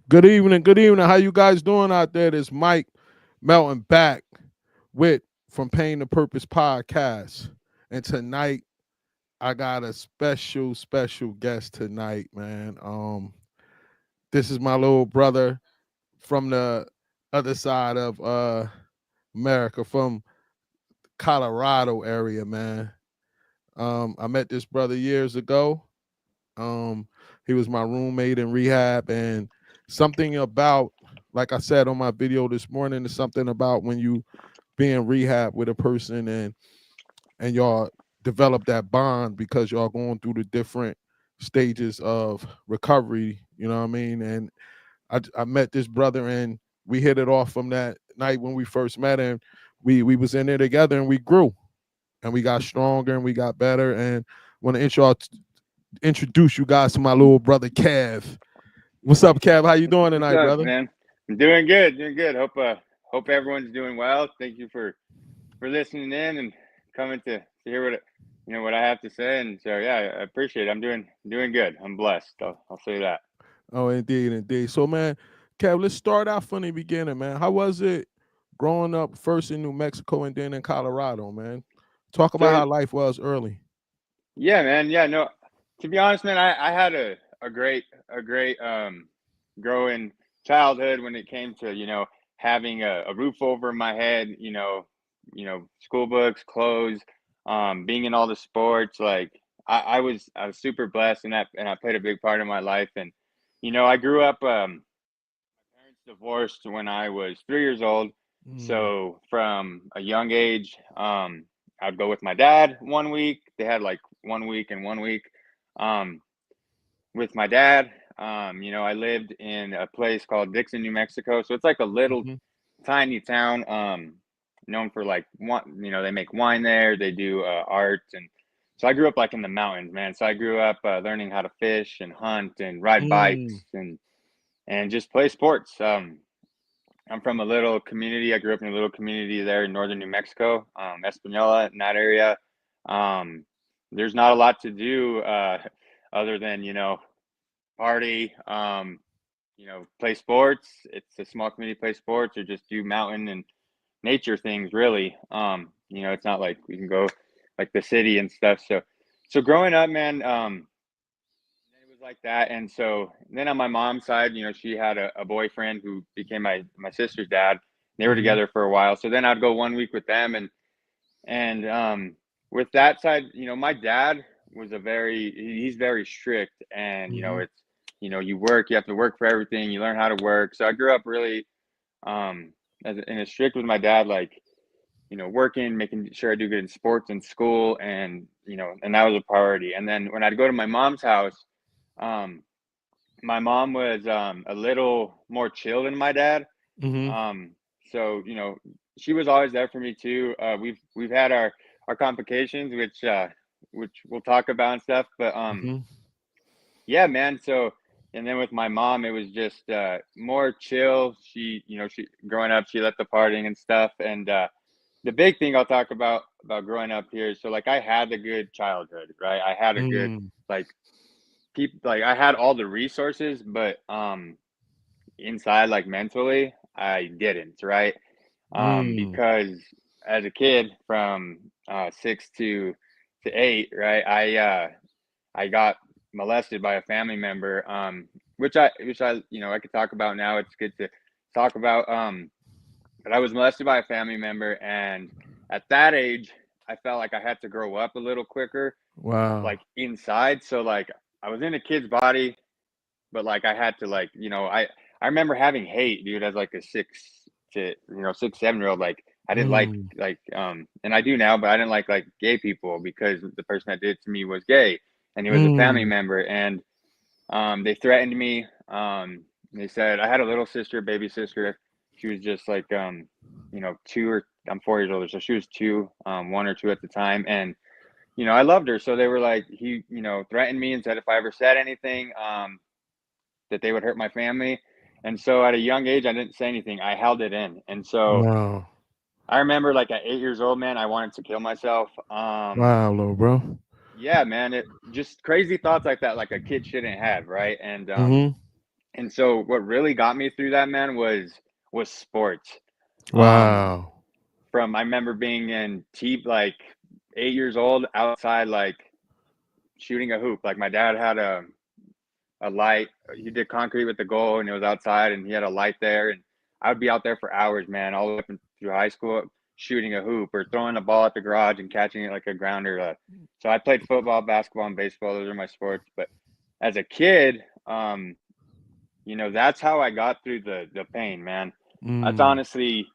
Good evening. Good evening. How you guys doing out there? This Mike Melton back with From Pain to Purpose podcast. And tonight I got a special guest tonight, man. This is my little brother from the other side of America, from Colorado area, man. I met this brother years ago. Um, he was my roommate in rehab, and something about, like I said on my video this morning, is something about when you be in rehab with a person and y'all develop that bond because y'all going through the different stages of recovery. You know what I mean? And I met this brother, and we hit it off from that night when we first met, and we was in there together, and we grew, and we got stronger, and we got better. And want to introduce you guys to my little brother Kev. What's up, Kev? How you doing What's tonight, up, brother? man? I'm doing good, doing good. Hope everyone's doing well. Thank you for listening in and coming to hear what I have to say. And so yeah, I appreciate it. I'm doing good. I'm blessed. I'll say that. Oh, indeed, indeed. So, man, Kev, let's start out from the beginning, man. How was it growing up first in New Mexico and then in Colorado, man? Talk about So how life was early. yeah, man. Yeah, no. To be honest, man, I had a great growing childhood when it came to having a roof over my head. School books, clothes, being in all the sports. Like I was super blessed, and I played a big part in my life. And I grew up. My parents divorced when I was 3 years old. Mm, So from a young age, I'd go with my dad one week. They had like 1 week and 1 week um, with my dad. I lived in a place called Dixon, New Mexico. So it's like a little mm-hmm, tiny town, known for like they make wine there. They do art, and so I grew up like in the mountains, man. So I grew up learning how to fish and hunt and ride mm, bikes and just play sports. I'm from a little community. I grew up in a little community there in northern New Mexico, Espanola, in that area. Um, there's not a lot to do other than party, play sports. It's a small community, play sports, or just do mountain and nature things. Really, it's not like we can go like the city and stuff. So growing up, man, it was like that. And so then on my mom's side, she had a boyfriend who became my sister's dad. They were mm-hmm, together for a while. So then I'd go 1 week with them, and with that side, my dad was he's very strict, and mm-hmm, it's you have to work for everything. You learn how to work. So I grew up really um in a strict with my dad, like working, making sure I do good in sports and school, and that was a priority. And then when I'd go to my mom's house, um my mom was a little more chill than my dad. mm-hmm, Um, so she was always there for me too. We've had our complications, which we'll talk about and stuff. But mm-hmm, yeah, man. So and then with my mom, it was just more chill. She growing up, she let the partying and stuff. And the big thing I'll talk about growing up here. So like I had a good childhood, right? I had a good mm, like people like I had all the resources, but inside, like mentally, I didn't, right? mm, Because as a kid from 6 to 8, right, I got molested by a family member, which I I could talk about now. It's good to talk about. But I was molested by a family member, and at that age, I felt like I had to grow up a little quicker, wow. like inside. So like I was in a kid's body, but like I had to like I remember having hate, dude, as like a 6, 7 year old. Like I didn't Mm, and I do now, but I didn't like gay people because the person that did it to me was gay, and he was a family mm, member. And they threatened me. They said I had a little sister, baby sister. She was just like 2, or I'm 4 years older, so she was 2, 1 or 2 at the time. And I loved her. So they were like, he threatened me and said if I ever said anything, that they would hurt my family. And so at a young age, I didn't say anything. I held it in. And so wow. I remember like at 8 years old, man, I wanted to kill myself. Wow, little bro. Yeah, man, it just crazy thoughts like that, like a kid shouldn't have. Right. Mm-hmm, And so what really got me through that, man, was sports. Um, Wow. I remember being in like 8 years old outside, like shooting a hoop. Like my dad had a light. He did concrete with the goal, and it was outside, and he had a light there. And I would be out there for hours, man, all the way up through high school, shooting a hoop or throwing a ball at the garage and catching it like a grounder. So I played football, basketball, and baseball. Those are my sports. But as a kid, that's how I got through the pain, man. That's Mm. honestly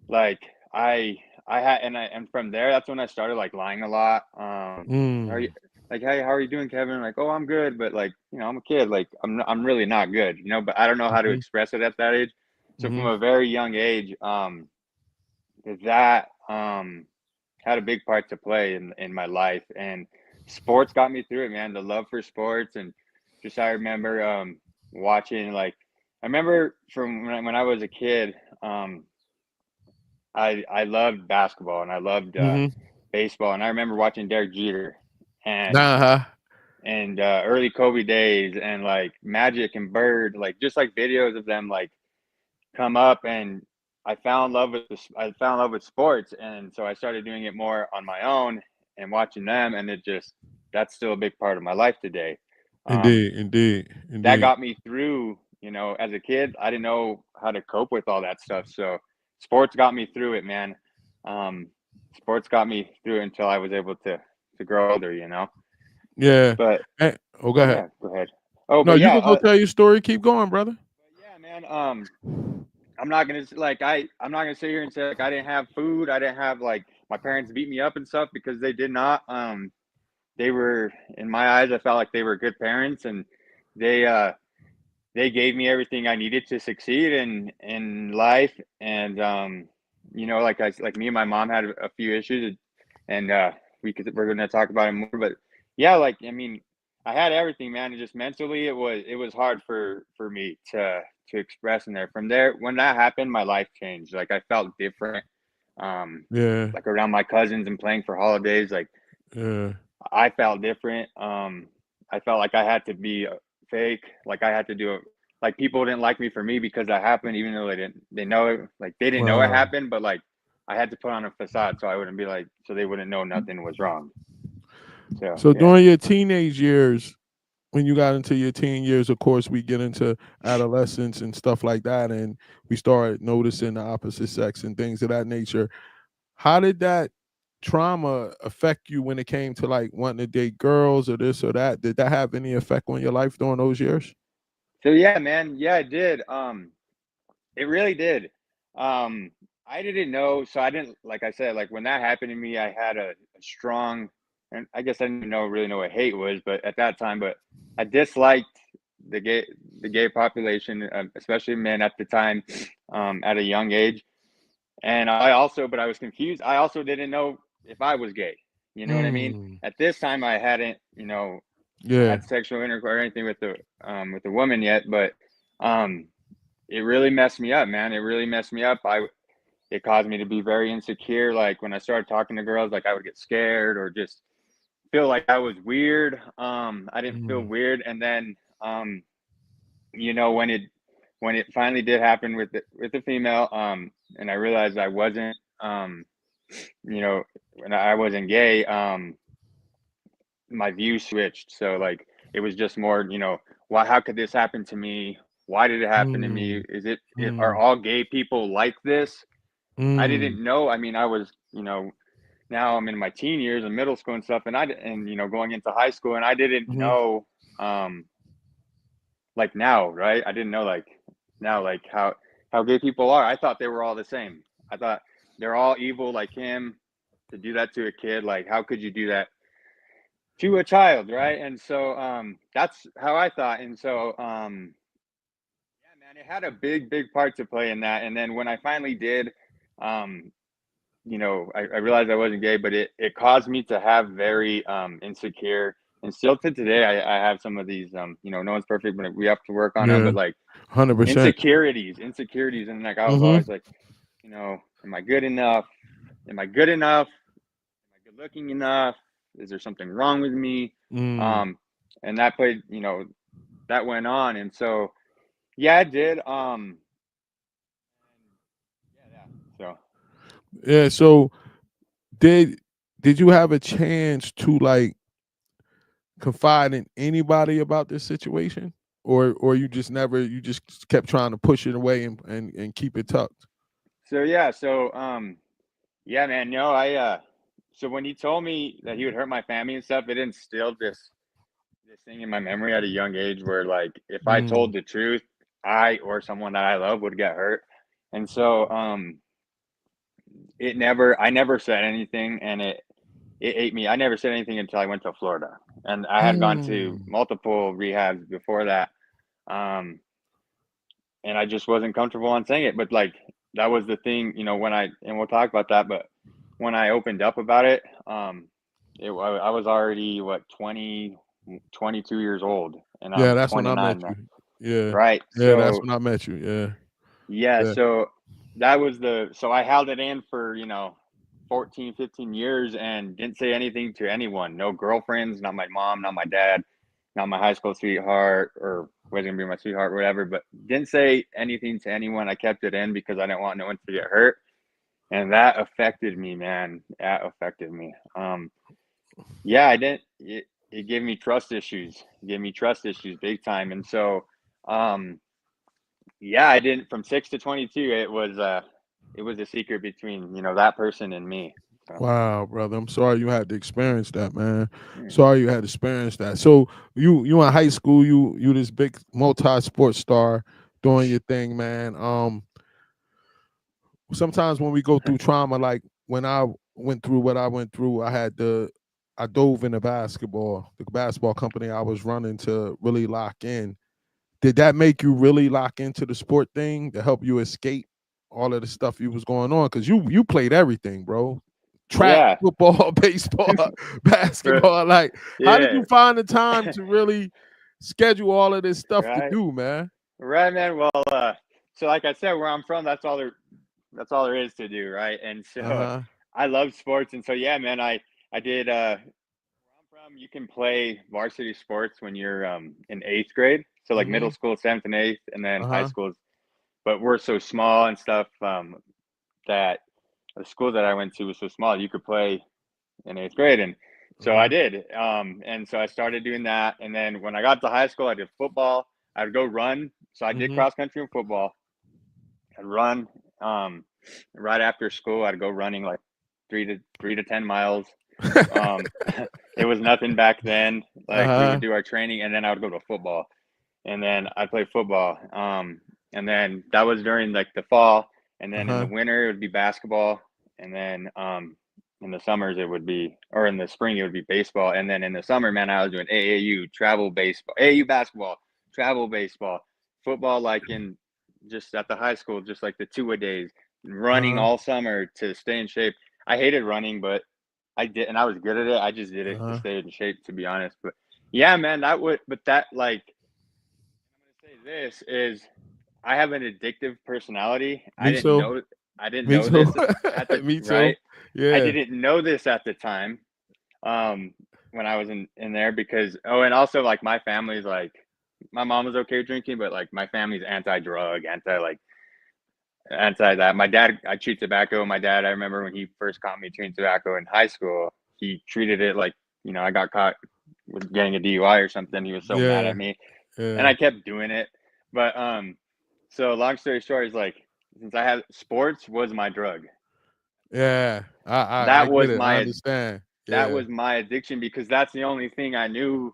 like I had, and from there, that's when I started like lying a lot. Are you Mm. like, hey, how are you doing, Kevin? Like, oh, I'm good, but like, I'm a kid. Like, I'm really not good, But I don't know how to Mhm. express it at that age. So from Mhm. a very young age, that had a big part to play in my life, and sports got me through it, man. The love for sports, and just I remember watching like I remember from when I was a kid. I loved basketball and I loved Mhm. baseball, and I remember watching Derek Jeter and Uh-huh. early Kobe days, and like Magic and Bird, like just like videos of them like come up, and I fell in love with sports, and so I started doing it more on my own and watching them, and that's still a big part of my life today. Um, Indeed. Indeed. that Indeed. got me through, as a kid. I didn't know how to cope with all that stuff, so sports got me through it, man. um, Sports got me through it until I was able to grow older. Yeah. But Oh, go ahead. yeah, go ahead. Oh, No, but you yeah, can go tell your story. Keep going, brother. man. I'm not gonna like I'm not gonna sit here and say like I didn't have food. I didn't have like my parents beat me up and stuff, because they did not. They were, in my eyes, I felt like they were good parents, and they uh they gave me everything I needed to succeed in life. And like me and my mom had a few issues, and we're gonna talk about it more. But yeah, like I mean, I had everything, man. And just mentally, it was hard for me to express in there. From there, when that happened, my life changed. Like I felt different. Um, Yeah. like around my cousins and playing for holidays, like Yeah. I felt different. I felt like I had to be fake. Like I had to do it. Like people didn't like me for me because that happened, even though they didn't. They know it. Like they didn't know it Wow. happened, but like I had to put on a facade so I wouldn't be like, so they wouldn't know nothing was wrong. So So yeah. during your teenage years, when you got into your teen years, of course, we get into adolescence and stuff like that, and we start noticing the opposite sex and things of that nature. How did that trauma affect you when it came to like wanting to date girls or this or that? Did that have any effect on your life during those years? So yeah, man. Yeah, it did. It really did. Um, I didn't know. So I didn't, like I said, like when that happened to me, I had a strong, and I guess I didn't really know what hate was, but at that time, but I disliked the gay, the gay population, especially men at the time, at a young age. And but I was confused. I also didn't know if I was gay. You know what I mean? Mm. At this time, I hadn't, Yeah. had sexual intercourse or anything with the woman yet, but um, it really messed me up, man. It really messed me up. It caused me to be very insecure. Like when I started talking to girls, like I would get scared or just feel like I was weird. I didn't feel Mm. weird, and then you know, when it finally did happen with the female, and I realized I wasn't, you know, when I wasn't gay, my view switched. So like it was just more, why? How could this happen to me? Why did it happen to me? Mm. Are Mm. all gay people like this? I Mm. didn't know. I mean, I was, now I'm in my teen years and middle school and stuff, and going into high school, and I didn't Mhm. know, like now, right? I didn't know like now, like how gay people are. I thought they were all the same. I thought they're all evil like him to do that to a kid. Like, how could you do that to a child, right? And so that's how I thought. And so yeah, man, it had a big part to play in that. And then when I finally did, um, I realized I wasn't gay, but it caused me to have very insecure, and still to today, I have some of these, no one's perfect, but we have to work on them. Yeah. But like 100%. insecurities, and like I was Mhm. always like, am I good enough? Am I good enough? Am I good looking enough? Is there something wrong with me? Mm. Um, and that played, that went on, and so. Yeah, I did. Yeah. So Yeah. So did did you have a chance to like confide in anybody about this situation, or you just never, you just kept trying to push it away and keep it tucked? yeah, man. No, so when he told me that he would hurt my family and stuff, it instilled this thing in my memory at a young age where like if I Mm. told the truth, I or someone that I love would get hurt. And so I never said anything, and it ate me. I never said anything until I went to Florida. And I had gone to Mm. multiple rehabs before that. Um and I just wasn't comfortable on saying it. But like that was the thing, and we'll talk about that. But when I opened up about it, I was already what 22 years old, and Yeah, I'm that's when I met 29 now, you. Yeah. right? Yeah, that's So when I met you. Yeah. yeah, Yeah. so that was so I held it in for 14, 15 years and didn't say anything to anyone. No girlfriends, not my mom, not my dad, not my high school sweetheart, or was gonna be my sweetheart, whatever. But didn't say anything to anyone. I kept it in because I didn't want no one to get hurt, and that affected me, man. That affected me. Yeah, I didn't. It gave me trust issues. It gave me trust issues big time, and so, um, yeah, I didn't. From 6 to 22, it was a secret between that person and me. So Wow, brother. I'm sorry you had to experience that, man. yeah, Sorry you had to experience that. So you in high school, you this big multi-sport star doing your thing, man. Sometimes when we go through trauma, like when I went through what I went through, I dove into basketball, the basketball company I was running to really lock in. Did that make you really lock into the sport thing to help you escape all of the stuff you was going on? Because you played everything, bro. Track, yeah, football, baseball, for, basketball. Like, how did yeah, you find the time to really schedule all of this stuff to right, do, man? right, man. Well, so like I said, where I'm from, that's all there is to do, right? And so Uh-huh. I love sports, and so yeah, man, I did. Where I'm from, you can play varsity sports when you're in eighth grade, so like middle Mm-hmm. school, seventh and eighth, and then high Uh-huh. schools. But we're so small and stuff that the school that I went to was so small, you could play in eighth grade. And so I Uh-huh. did. And so I started doing that. And then when I got to high school, I did football. I'd go run. So I did Mm-hmm. cross country and football. I'd run right after school. I'd go running like 3 to 10 miles. Um, it was nothing back then. Like we would Uh-huh. do our training, and then I would go to football, and then I'd play football. And then that was during like the fall, and then in the Uh-huh. winter it would be basketball, and then in the summers it would be, or in the spring it would be baseball, and then in the summer, man, I was doing AAU travel baseball, AAU basketball, travel baseball, football, like in just at the high school, just like the two-a-days, running Uh-huh. all summer to stay in shape. I hated running, but I did, and I was good at it. I just did it to Uh-huh. stay in shape, to be honest. But yeah, man, but that like, I'm gonna say this is, I have an addictive personality. Me too. I didn't Me know too. this at the Me too. right. I Yeah. didn't know this at the time. Um, when I was in there because and also like my family's like, my mom was okay drinking, but like my family's anti-drug, anti that. My dad, I chew tobacco. My dad, I remember when he first caught me chewing tobacco in high school, he treated it like, I got caught with getting a DUI or something. He was so mad Yeah. at me, and Yeah. I kept doing it. But so long story short is like, since I had sports was my drug. Yeah. I That get was it. I my understand. that Yeah. was my addiction because that's the only thing I knew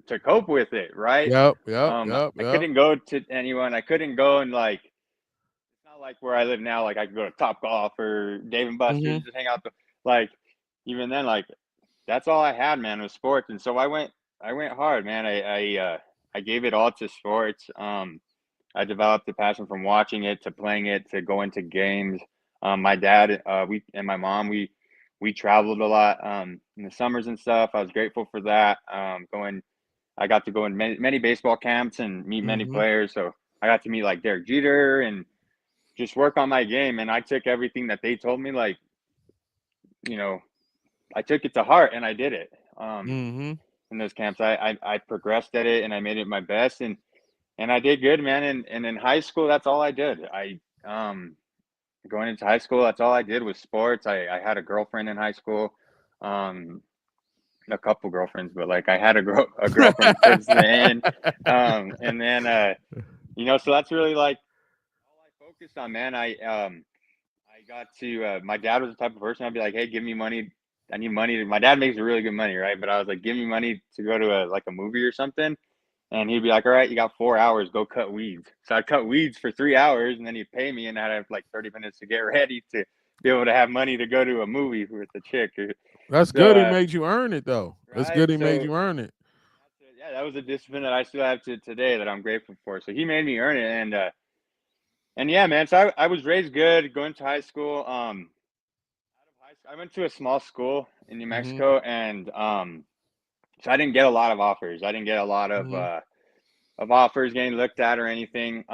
to cope with it. Right. Yep. Yep. Yep. I Yep. couldn't go to anyone. I couldn't go and like, it's not like where I live now. Like I could go to Top Golf or Dave and Buster's, Mhm. just hang out. Like even then, like that's all I had, man, was sports. And so I went hard, man. I gave it all to sports. I developed a passion from watching it to playing it to going to games. My dad, we and my mom, we traveled a lot in the summers and stuff. I was grateful for that. I got to go in many baseball camps and meet many Mhm. players. So I got to meet like Derek Jeter and just work on my game. And I took everything that they told me, like, you know, I took it to heart and I did it. Mhm. In those camps, I progressed at it and I made it my best. And and I did good, man. And in high school, that's all I did. Going into high school, that's all I did was sports. I had a girlfriend in high school, um, a couple girlfriends, but like I had a girlfriend towards the end, and then so that's really like all I focused on, man. I got to my dad was the type of person I'd be like, hey, give me money. I need money. My dad makes really good money, right? But I was like, give me money to go to a movie or something. And he'd be like, all right, you got 4 hours, go cut weeds. So I'd cut weeds for 3 hours and then he'd pay me and I'd have like 30 minutes to get ready to be able to have money to go to a movie with the chick. That's So, good. He made you earn it, though. That's right. good. He made So, you earn it. yeah, that was a discipline that I still have to today that I'm grateful for. So he made me earn it. And yeah, man. So I was raised good going to high school. Out of high school, I went to a small school in New Mm-hmm. Mexico and, so I didn't get a lot of offers. I didn't get a lot Mm-hmm. of offers getting looked at or anything.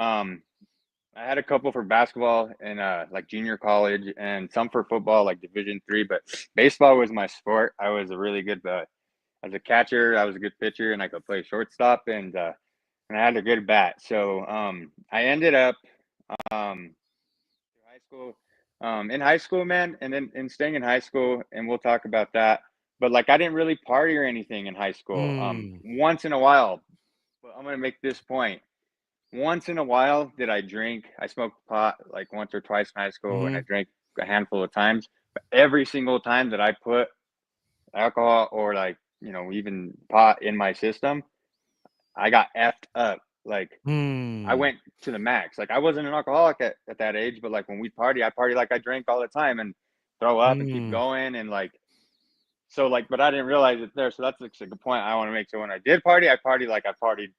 I had a couple for basketball in like junior college, and some for football, like Division 3. But baseball was my sport. I was a really good as a catcher. I was a good pitcher, and I could play shortstop, and I had a good bat. So I ended up um, high school, in high school, man, and then in staying in high school, and we'll talk about that. But like I didn't really party or anything in high school. Mm. Once in a while, but I'm gonna make this point. Once in a while did I drink. I smoked pot like once or twice in high school and I Mm-hmm. drank a handful of times. But every single time that I put alcohol or like, even pot in my system, I got effed up. Like I Mm. went to the max. Like I wasn't an alcoholic at that age, but like when we party, I party like I drank all the time and throw up and keep Mm. going and like so like but I didn't realize it there. So that's like a good point I want to make. So when I did party, I partied like I partied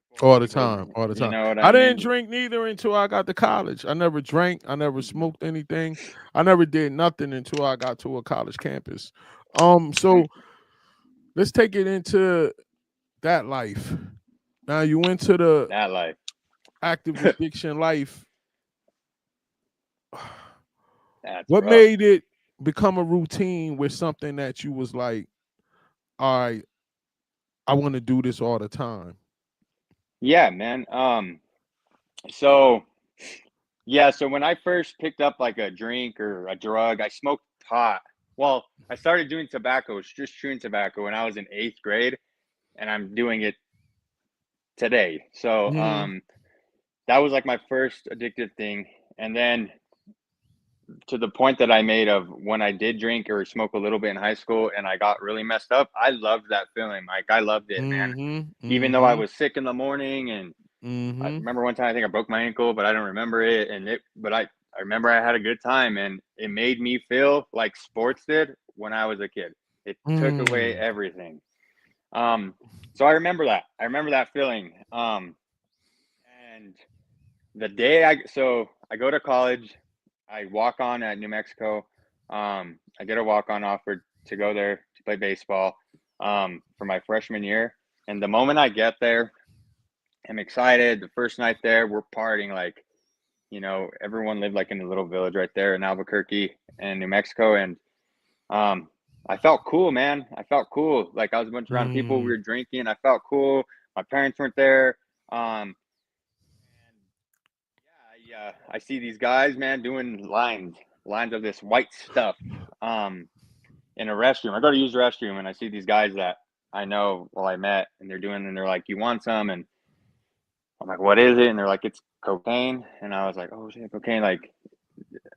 before All the because time, all the you time. know what I I didn't mean? drink neither until I got to college. I never drank. I never smoked anything. I never did nothing until I got to a college campus. So let's take it into that life. Now you went to the That life. active addiction life. That's What rough. made it become a routine with something that you was like, all right, I want to do this all the time? Yeah, man. So yeah, so when I first picked up like a drink or a drug, I smoked pot. Well, I started doing tobacco, just chewing tobacco when I was in 8th grade, and I'm doing it today. So Mm-hmm. that was like my first addictive thing. And then to the point that I made of when I did drink or smoke a little bit in high school and I got really messed up, I loved that feeling. Like I loved it, man. Mm-hmm. Even though I Mm-hmm. was sick in the morning and I Mm-hmm. remember one time I think I broke my ankle, but I don't remember it. But I remember I had a good time, and it made me feel like sports did when I was a kid. It took away Mm. everything. Um, so I remember that. I remember that feeling. And the day I go to college, I walk on at New Mexico. I get a walk on offer to go there to play baseball for my freshman year. And the moment I get there, I'm excited. The first night there, we're partying like everyone lived like in a little village right there in Albuquerque and New Mexico. And um, I felt cool, man. I felt cool. Like I was a bunch around people. We Mm. were drinking. I felt cool. My parents weren't there. And yeah, I see these guys, man, doing lines of this white stuff in a restroom. I go to use the restroom and I see these guys that I know, well, I met, and they're like, "You want some?" And I'm like, "What is it?" And they're like, "It's cocaine." And I was like, "Oh shit, cocaine!" Like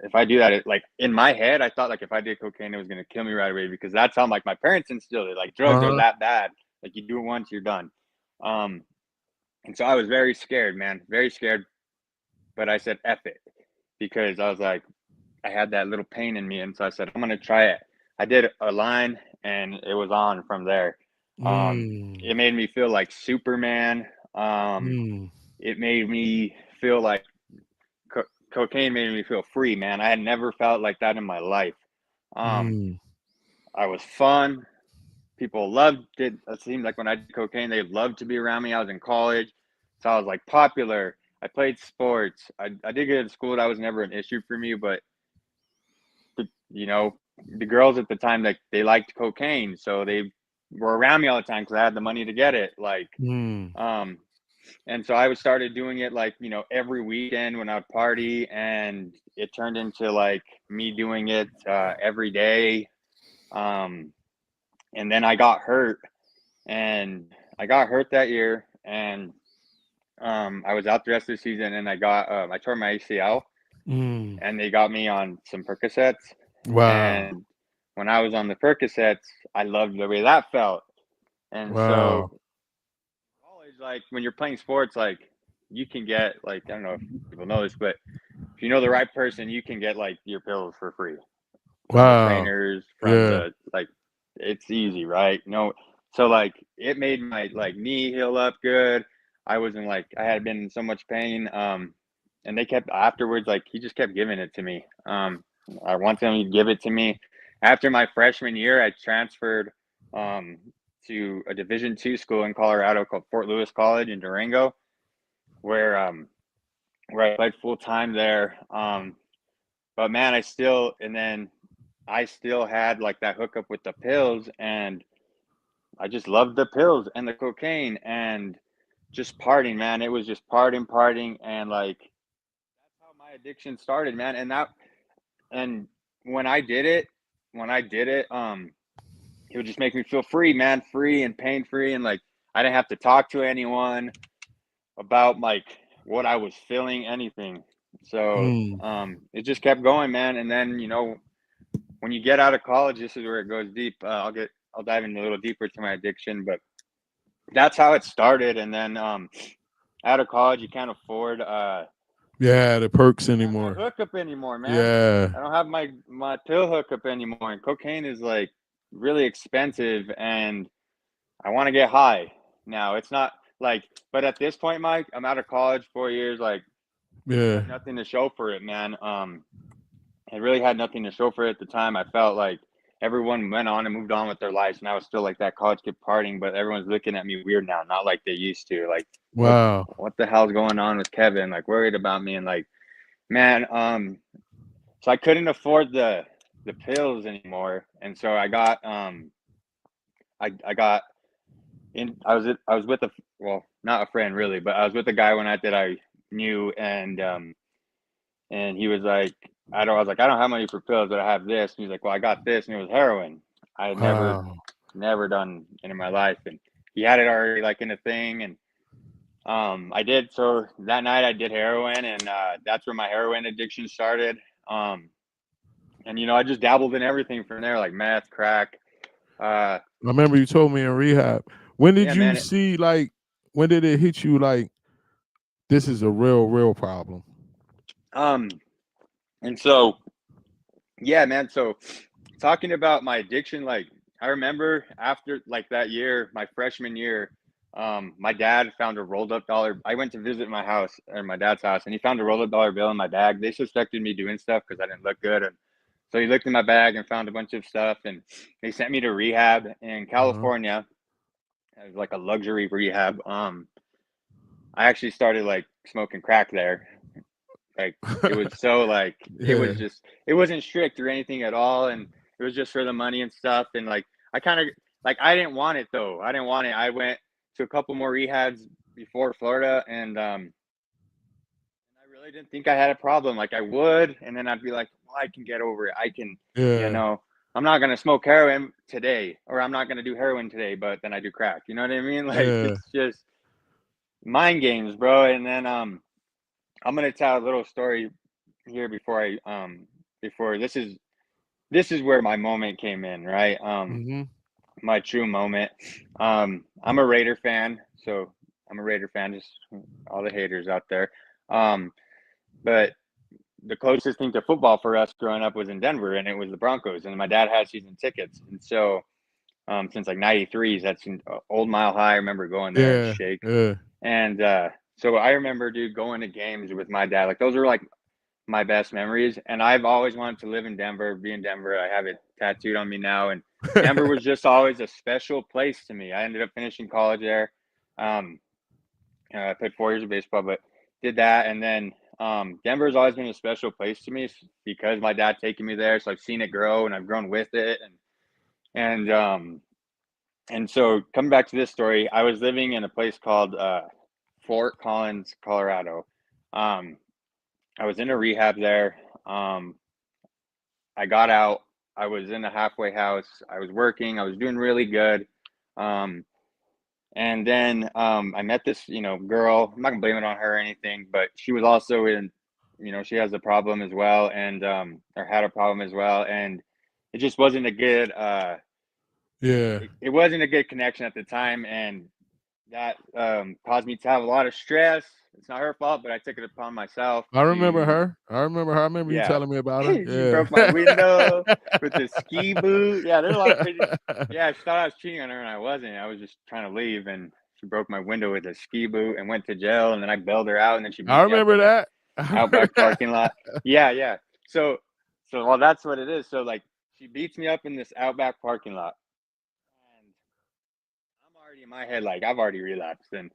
if I do that, it like in my head, I thought like if I did cocaine, it was gonna kill me right away because that's how like my parents instilled it. Like drugs are Uh-huh. that bad. Like you do it once, you're done. Um, and so I was very scared, man, very scared. But I said, "F it," because I was like, I had that little pain in me, and so I said, I'm gonna try it. I did a line, and it was on from there. Mm. It made me feel like Superman. Um, Mm. it made me feel like cocaine made me feel free, man. I had never felt like that in my life. Um, Mm. I was fun. People loved it. It seemed like when I did cocaine, they loved to be around me. I was in college, so I was like popular. I played sports. I did good at school. That was never an issue for me, but the, you know, the girls at the time, like they liked cocaine, so they were around me all the time because I had the money to get it. Like, Mm. um, And so I started doing it like, every weekend when I would party, and it turned into like me doing it every day. Um, and then I got hurt, and I got hurt that year, and I was out the rest of the season, and I tore my ACL, Mm. and they got me on some Percocets. Wow. And when I was on the Percocets, I loved the way that felt. And so Wow. college, like when you're playing sports, like you can get like, I don't know if people know this, but if you know the right person, you can get like your pills for free from the Wow. trainers, from Yeah. the like, it's easy, right? So like it made my like knee heal up good. I had been in so much pain. And they kept afterwards, like he just kept giving it to me. I want them to give it to me. After my freshman year, I transferred um to a Division II school in Colorado called Fort Lewis College in Durango, where um where I played full time there. But man, I still had like that hookup with the pills, and I just loved the pills and the cocaine and just partying, man. It was just partying, and like that's how my addiction started, man. And when I did it, it would just make me feel free, man, free and pain free, and like I didn't have to talk to anyone about like what I was feeling, anything. So Mm. it just kept going, man. And then when you get out of college, this is where it goes deep. I'll dive in a little deeper to my addiction, but that's how it started. And then out of college, you can't afford Yeah, the perks have my anymore. hookup anymore, man. Yeah. I don't have my pill hookup anymore, and cocaine is like really expensive, and I want to get high now. It's not like, but at this point, Mike, I'm out of college 4 years. Like, I Yeah. have nothing to show for it, man. I really had nothing to show for it at the time. I felt like everyone went on and moved on with their lives, and I was still like that college kid partying. But everyone's looking at me weird now, not like they used to. Like, Wow. what the hell's going on with Kevin? Like, worried about me, and like, man. So I couldn't afford the pills anymore, and so I got in. I was with well, not a friend really, but I was with a guy one night that I knew, and he was like, I was like, I don't have money for pills, but I have this. And he's like, well, I got this, and it was heroin. I had Wow. never done it in my life, and he had it already like in a thing, and I did. So that night I did heroin, and that's where my heroin addiction started. Um, and I just dabbled in everything from there, like meth, crack. Uh, I remember you told me in rehab. When did yeah, you man. see like when did it hit you like this is a real problem? Um, and so yeah, man. So talking about my addiction, like I remember after like that year, my freshman year, my dad found a rolled up dollar. I went to visit my house or my dad's house, and he found a rolled up dollar bill in my bag. They suspected me doing stuff because I didn't look good, and so he looked in my bag and found a bunch of stuff, and they sent me to rehab in Uh-huh. California. It was like a luxury rehab. I actually started like smoking crack there. Like it was so like Yeah. it wasn't strict or anything at all, and it was just for the money and stuff. And like I kind of like I didn't want it though. I didn't want it. I went to a couple more rehabs before Florida, and I really didn't think I had a problem. Like I would, and then I'd be like, well, I can get over it. I can, you Yeah. know, I'm not gonna smoke heroin today, or I'm not gonna do heroin today, but then I do crack. You know what I mean? Like Yeah. it's just mind games, bro. And then I'm gonna tell a little story here before this is where my moment came in, right? Mhm. My true moment. I'm a Raider fan, so I'm a Raider fan, just all the haters out there. Um, but the closest thing to football for us growing up was in Denver, and it was the Broncos. And my dad had season tickets, and so since like '93, that's in Old Mile High. I remember going there and Yeah. shake. Yeah. And so I remember, dude, going to games with my dad. Like those are like my best memories. And I've always wanted to live in Denver, be in Denver. I have it tattooed on me now. And Denver was just always a special place to me. I ended up finishing college there. Um, I played 4 years of baseball, but did that. And then Denver's always been a special place to me because my dad taking me there. So I've seen it grow and I've grown with it. And, um, and so coming back to this story, I was living in a place called Fort Collins, Colorado. Um, I was in a rehab there. I got out. I was in a halfway house. I was working. I was doing really good. Um, and then I met this, girl. I'm not gonna blame it on her or anything, but she was also in, she has a problem as well, and or had a problem as well, and it just wasn't a good. Yeah. It wasn't a good connection at the time, and that caused me to have a lot of stress. It's not her fault, but I took it upon myself I remember to, her. I remember her. I remember you yeah. telling me about She her. broke my window with the ski boot. Yeah, there's a lot of crazy. Yeah, she thought I was cheating on her, and I wasn't. I was just trying to leave, and she broke my window with a ski boot and went to jail. And then I bailed her out, and then she I beat me up remember in the that. I remember outback parking lot. Yeah, yeah. So, well, that's what it is. So, like, she beats me up in this outback parking lot, and I'm already in my head like I've already relapsed, and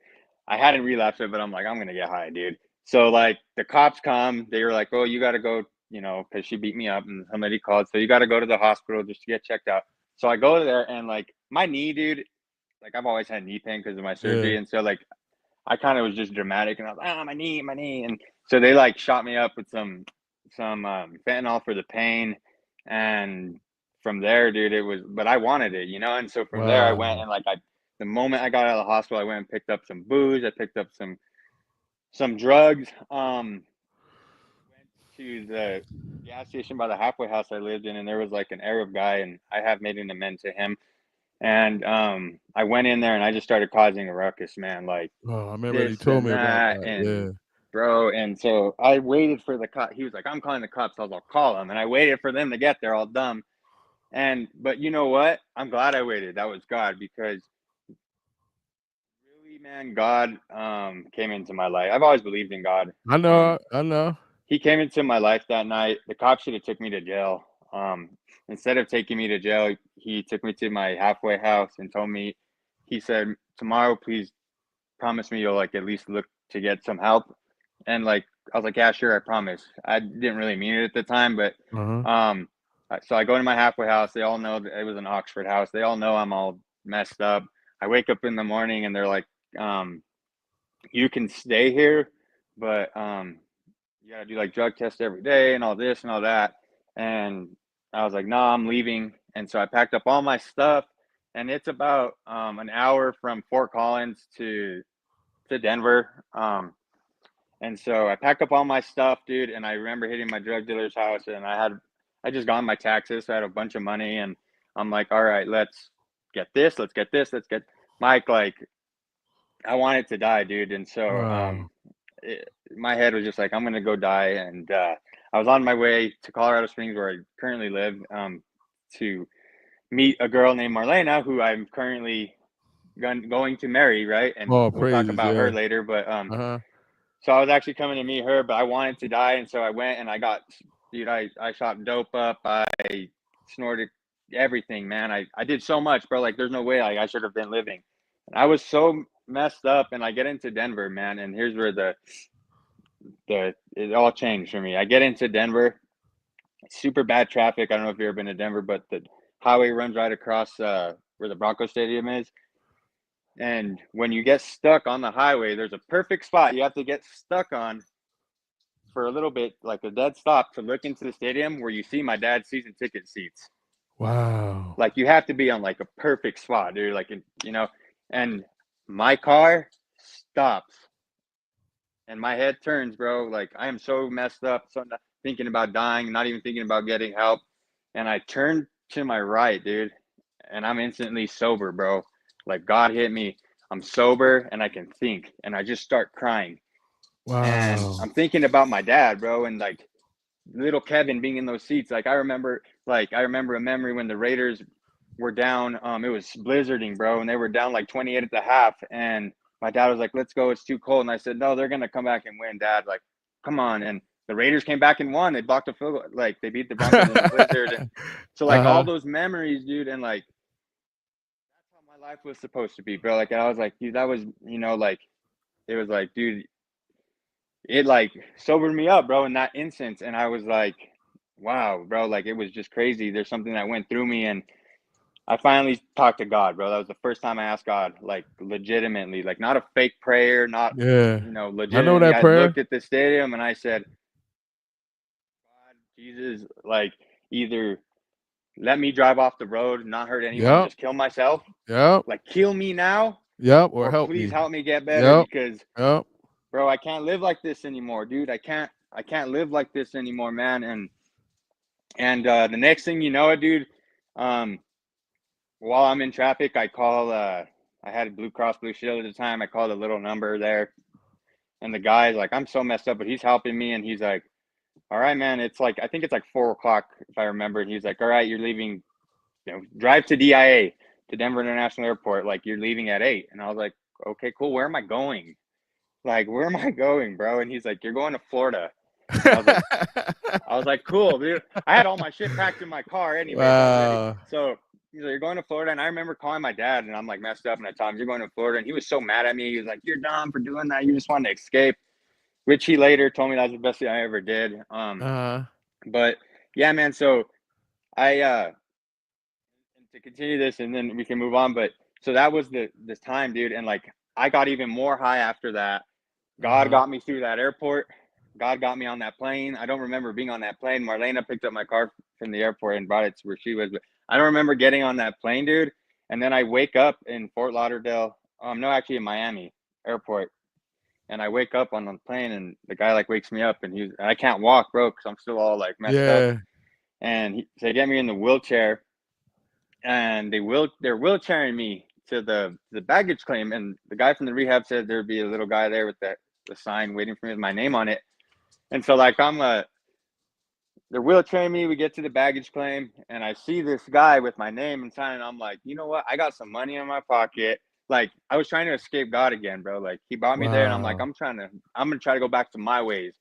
I hadn't relapsed it, but I'm like I'm gonna get high, dude. So like the cops come, they were like, "Oh, you got to go," because she beat me up, and somebody called, so you got to go to the hospital just to get checked out. So I go there, and like my knee, dude, like I've always had knee pain because of my Yeah. surgery, and so like I kind of was just dramatic, and I was like, my knee, and so they like shot me up with some fentanyl for the pain, and from there, dude, it was, but I wanted it, and so from there I went Wow. and like the moment I got out of the hospital, I went and picked up some booze, I picked up some drugs, went to the gas station by the halfway house I lived in, and there was like an Arab guy, and I have made an amends to him, and I went in there and I just started causing a ruckus, man, like Oh, I remember this they told and me about that, that. and Yeah. bro, and so I waited for the cop. He was like, "I'm calling the cops." I was, "I'll call them," and I waited for them to get there, all dumb. And but you know what? I'm glad I waited. That was God, because really, man, God came into my life. I've always believed in God. I know. I know. He came into my life that night. The cops should have took me to jail. Instead of taking me to jail, he took me to my halfway house and told me, he said, "Tomorrow, please promise me you'll like at least look to get some help." And like I was like, "Yeah, sure, I promise." I didn't really mean it at the time, but Uh-huh. um, so I go to my halfway house. They all know that it was an Oxford house. They all know I'm all messed up. I wake up in the morning and they're like, um, "You can stay here, but you gotta do like drug tests every day and all this and all that." And I was like, "No, I'm leaving." And so I packed up all my stuff, and it's about an hour from Fort Collins to Denver. And so I packed up all my stuff, dude. And I remember hitting my drug dealer's house, and I just got my taxes. So I had a bunch of money, and I'm like, all right, let's get this, let's get this, let's get Mike. Like, I wanted to die, dude. And so, Wow. my head was just like, I'm gonna go die. And I was on my way to Colorado Springs, where I currently live, to meet a girl named Marlena, who I'm currently going to marry, right? And Oh, we'll talk praises. about her Yeah. later, but Uh-huh. so I was actually coming to meet her, but I wanted to die, and so I went and I got, dude, I shot dope up, I snorted everything, man. I did so much, bro. Like, there's no way like I should have been living. And I was so messed up, and I get into Denver, man, and here's where the it all changed for me. I get into Denver, super bad traffic. I don't know if you've ever been to Denver, but the highway runs right across where the Bronco Stadium is. And when you get stuck on the highway, there's a perfect spot you have to get stuck on for a little bit, like a dead stop, to look into the stadium where you see my dad's season ticket seats. Wow. Like, you have to be on like a perfect spot, dude. Like, and my car stops and my head turns, bro. Like, I am so messed up, so not thinking about dying, not even thinking about getting help. And I turn to my right, dude, and I'm instantly sober, bro. Like, God hit me. I'm sober and I can think, and I just start crying. And Wow. I'm thinking about my dad, bro, and like little Kevin being in those seats. I remember a memory when the Raiders were down. It was blizzarding, bro, and they were down like 28 at the half. And my dad was like, "Let's go, it's too cold." And I said, "No, they're gonna come back and win, Dad. Like, come on." And the Raiders came back and won. They blocked a field goal. Like, they beat the Broncos in the blizzard. And so like all Uh-huh. those memories, dude, and like that's how my life was supposed to be, bro. Like, I was like, dude, that was, like it was like, dude, it like sobered me up, bro, in that instance. And I was like, wow, bro, like it was just crazy. There's something that went through me. And I finally talked to God, bro. That was the first time I asked God, like legitimately, like not a fake prayer, not, Yeah. you know, I know legitimately. that I prayer. looked at the stadium and I said, God, Jesus, like either let me drive off the road, not hurt anyone, and Yep. just kill myself, Yep. like kill me now, Yep. Or or help please me. help me get better Yep. because, Yep. bro, I can't live like this anymore, dude. I can't live like this anymore, man. And the next thing you know, dude, um, while I'm in traffic, I call. I had a Blue Cross Blue Shield at the time. I called a little number there, and the guy's like, "I'm so messed up," but he's helping me, and he's like, "All right, man. It's like I think it's like 4 o'clock if I remember." And he's like, "All right, you're leaving. You know, drive to DIA to Denver International Airport. Like you're leaving at 8." And I was like, "Okay, cool. Where am I going? Like, where am I going, bro?" And he's like, "You're going to Florida." And I was like, cool, dude. I had all my shit packed in my car anyways already. Wow. So he's like, you're going to Florida. And I remember calling my dad and I'm like messed up. And I told him, you're going to Florida. And he was so mad at me. He was like, you're dumb for doing that. You just wanted to escape. Which he later told me that was the best thing I ever did. Uh-huh. But yeah, man. So I, to continue this and then we can move on. But so that was this time, dude. And like, I got even more high after that. God Uh-huh. got me through that airport. God got me on that plane. I don't remember being on that plane. Marlena picked up my car from the airport and brought it to where she was, but I don't remember getting on that plane, dude. And then I wake up in Fort Lauderdale. No, actually in Miami airport. And I wake up on the plane, and the guy like wakes me up, and I can't walk, bro, because I'm still all like messed up. Yeah. And they get me in the wheelchair, and they're wheelchairing me to the baggage claim. And the guy from the rehab said there'd be a little guy there with the sign waiting for me with my name on it. And so like they're wheelchairing me. We get to the baggage claim, and I see this guy with my name and sign, and I'm like, you know what? I got some money in my pocket. Like I was trying to escape God again, bro. Like he brought me there, and I'm like, Wow. I'm gonna try to go back to my ways.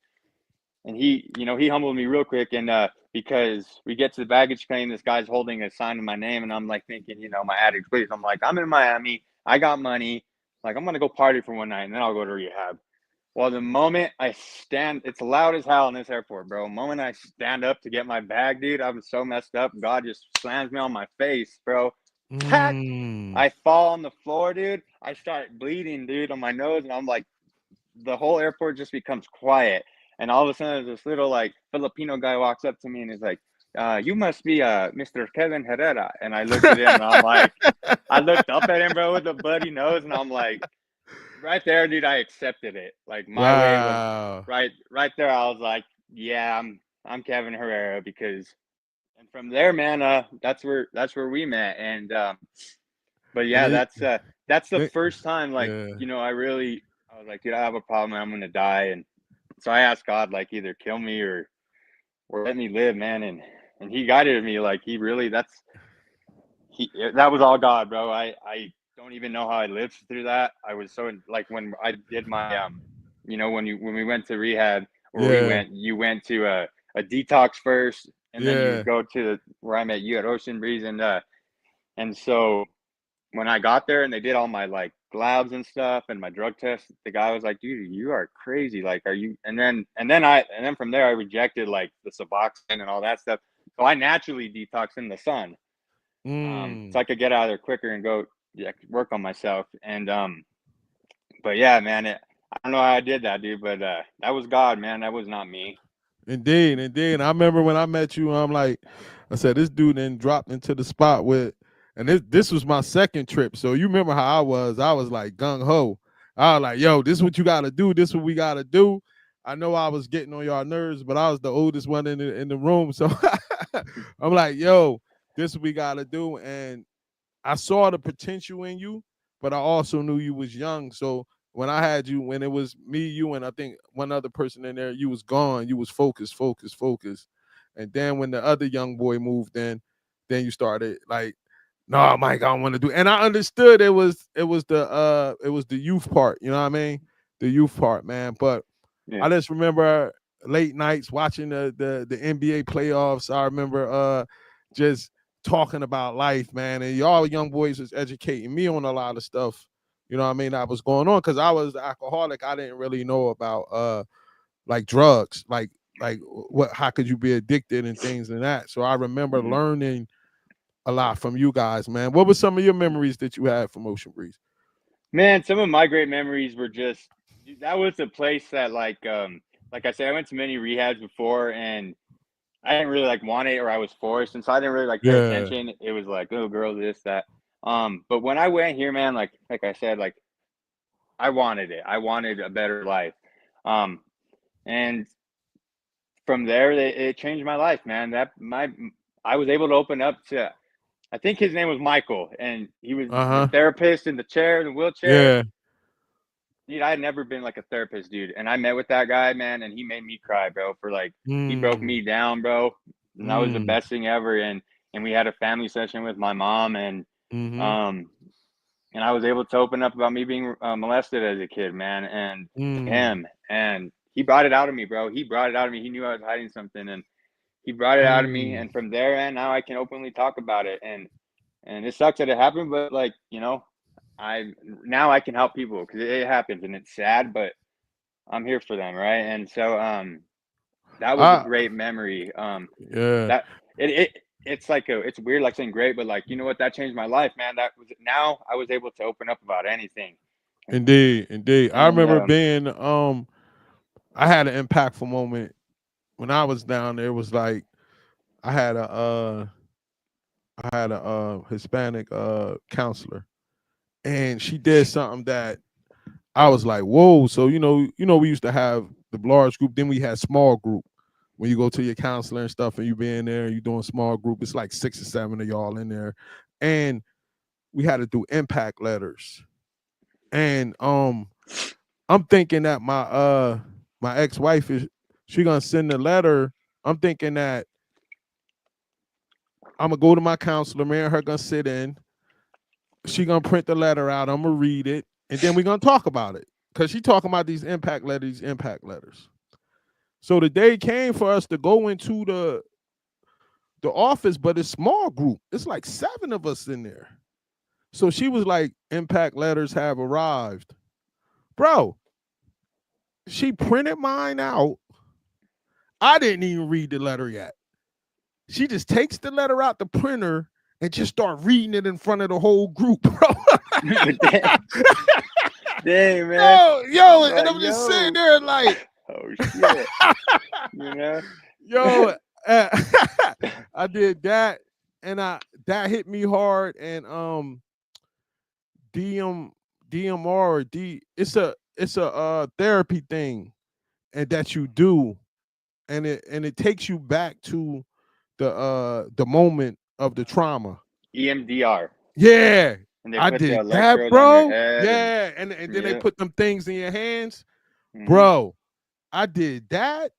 And he humbled me real quick, and because we get to the baggage claim, this guy's holding a sign in my name, and I'm like thinking, my addict, please. I'm like, I'm in Miami, I got money, like I'm gonna go party for one night, and then I'll go to rehab. Well, the moment I stand, it's loud as hell in this airport, bro. The moment I stand up to get my bag, dude, I'm so messed up. God just slams me on my face, bro. Pat! Mm. I fall on the floor, dude. I start bleeding, dude, on my nose, and I'm like, the whole airport just becomes quiet. And all of a sudden, this little like Filipino guy walks up to me and is like, "You must be Mr. Kevin Herrera." And I looked at him, and I'm like, I looked up at him, bro, with a bloody nose, and I'm like, right there, dude, I accepted it. Like my way was Wow. right there. I was like, yeah, I'm Kevin Herrera because, and from there, man, that's where we met. And but And yeah, that's the it first time, like, yeah. I was like, dude, I have a problem. I'm gonna die. And so I asked God, like, either kill me or let me live, man. And He guided me. Like He really, that was all God, bro. I don't even know how I lived through that. I was so like when I did my when we went to rehab, or Yeah. you went to a detox first, and then you Yeah. go to where I met you at Ocean Breeze. And so when I got there and they did all my like labs and stuff and my drug test, the guy was like, dude, you are crazy. Like, are you? And then from there I rejected like the Suboxone and all that stuff. So I naturally detoxed in the sun, so Mm. I could get out of there quicker and go, yeah, work on myself. And but yeah, man, I don't know how I did that, dude, but that was God, man. That was not me. Indeed, indeed. I remember when I met you, I'm like, I said, this dude then dropped into the spot with, and this was my second trip. So you remember how I was? I was like gung ho. I was like, yo, this is what you gotta do. This is what we gotta do. I know I was getting on y'all nerves, but I was the oldest one in the room. So I'm like, yo, this is what we gotta do. And I saw the potential in you, but I also knew you was young. So when I had you, when it was me, you, and I think one other person in there, you was gone. You was focused, focused, focused. And then when the other young boy moved in, then you started like, no, Mike, I don't want to do. And I understood it was the youth part. You know what I mean? The youth part, man. But Yeah. I just remember late nights watching the NBA playoffs. I remember just talking about life, man. And y'all young boys was educating me on a lot of stuff. You know what I mean? That was going on because I was the alcoholic. I didn't really know about like drugs, like what how could you be addicted and things and that. So I remember Mm-hmm. learning a lot from you guys, man. What were some of your memories that you had from Ocean Breeze? Man, some of my great memories were just that was a place that like I said, I went to many rehabs before and I didn't really like want it or I was forced and so I didn't really like pay Yeah. attention. It was like, oh girls, this, that. But when I went here, man, like I said, like I wanted it. I wanted a better life. Um and from there it changed my life, man. That my I was able to open up to I think his name was Michael and he was the Uh-huh. therapist in the chair, the wheelchair. Yeah. Dude, I had never been like a therapist, dude. And I met with that guy, man, and he made me cry, bro, for like he broke Mm. me down, bro. And that was the Mm. best thing ever. And we had a family session with my mom Mm-hmm. um and I was able to open up about me being molested as a kid, man, and Mm. him. And he brought it out of me, bro. He brought it out of me. He knew I was hiding something and he brought it out of me. Mm. And from there, man, now I can openly talk about it. And it sucks that it happened, but like, I now I can help people because it happens and it's sad, but I'm here for them, right? And so that was a I great memory. yeah. That it's like it's weird like saying great, but like you know what, that changed my life, man. That was now I was able to open up about anything. Indeed, indeed. I And remember being I had an impactful moment when I was down there. It was like I had a Hispanic counselor, and she did something that I was like, whoa. So we used to have the large group, then we had small group. When you go to your counselor and stuff, and you be in there and you doing small group, it's like 6 or 7 of y'all in there, and we had to do impact letters. And I'm thinking that my ex-wife is she gonna send a letter. I'm thinking that I'm gonna go to my counselor, me and her gonna sit in. She gonna print the letter out. I'm gonna read it, and then we're gonna talk about it. Cause she talking about these impact letters, So the day came for us to go into the office, but it's small group. It's like 7 of us in there. So she was like, impact letters have arrived. Bro, she printed mine out. I didn't even read the letter yet. She just takes the letter out the printer and just start reading it in front of the whole group, bro. dang, man. Yo, and Like, I'm just sitting there like, oh shit. You know? yo, I did that, and that hit me hard, and DM DMR or D, it's a therapy thing, and that you do, and it takes you back to the moment of the trauma. EMDR. Yeah, And they I put the did that, electrodes on your bro. head and Yeah, and then they yeah. put them things in your hands, Hmm. bro. I did that.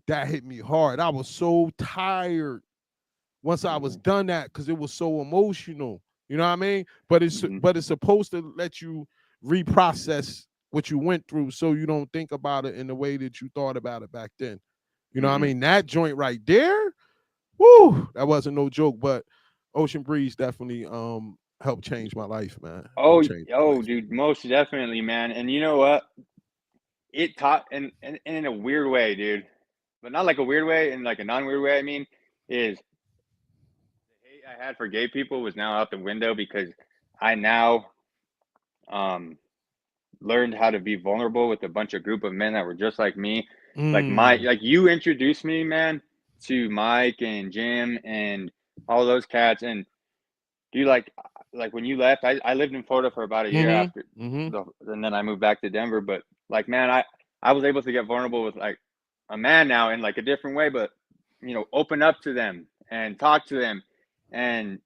That hit me hard. I was so tired once I was Hmm. done that because it was so emotional. You know what I mean? Hmm. But it's supposed to let you reprocess what you went through so you don't think about it in the way that you thought about it back then. You know what I Hmm. mean? That joint right there, whoo, that wasn't no joke. But Ocean Breeze definitely helped change my life, man. Oh, Helped change my oh, life. dude, most definitely, man. And you know what? It taught, and in a weird way, dude, but not like a weird way, in like a non-weird way. I mean, is the hate I had for gay people was now out the window because I now um learned how to be vulnerable with a bunch of group of men that were just like me. Mm. Like you introduced me, man, to Mike and Jim and all those cats. And dude, like when you left, I lived in Florida for about a year Mm-hmm. after Mm-hmm. and then I moved back to Denver. But like, man, I was able to get vulnerable with like a man now in like a different way, but open up to them and talk to them, and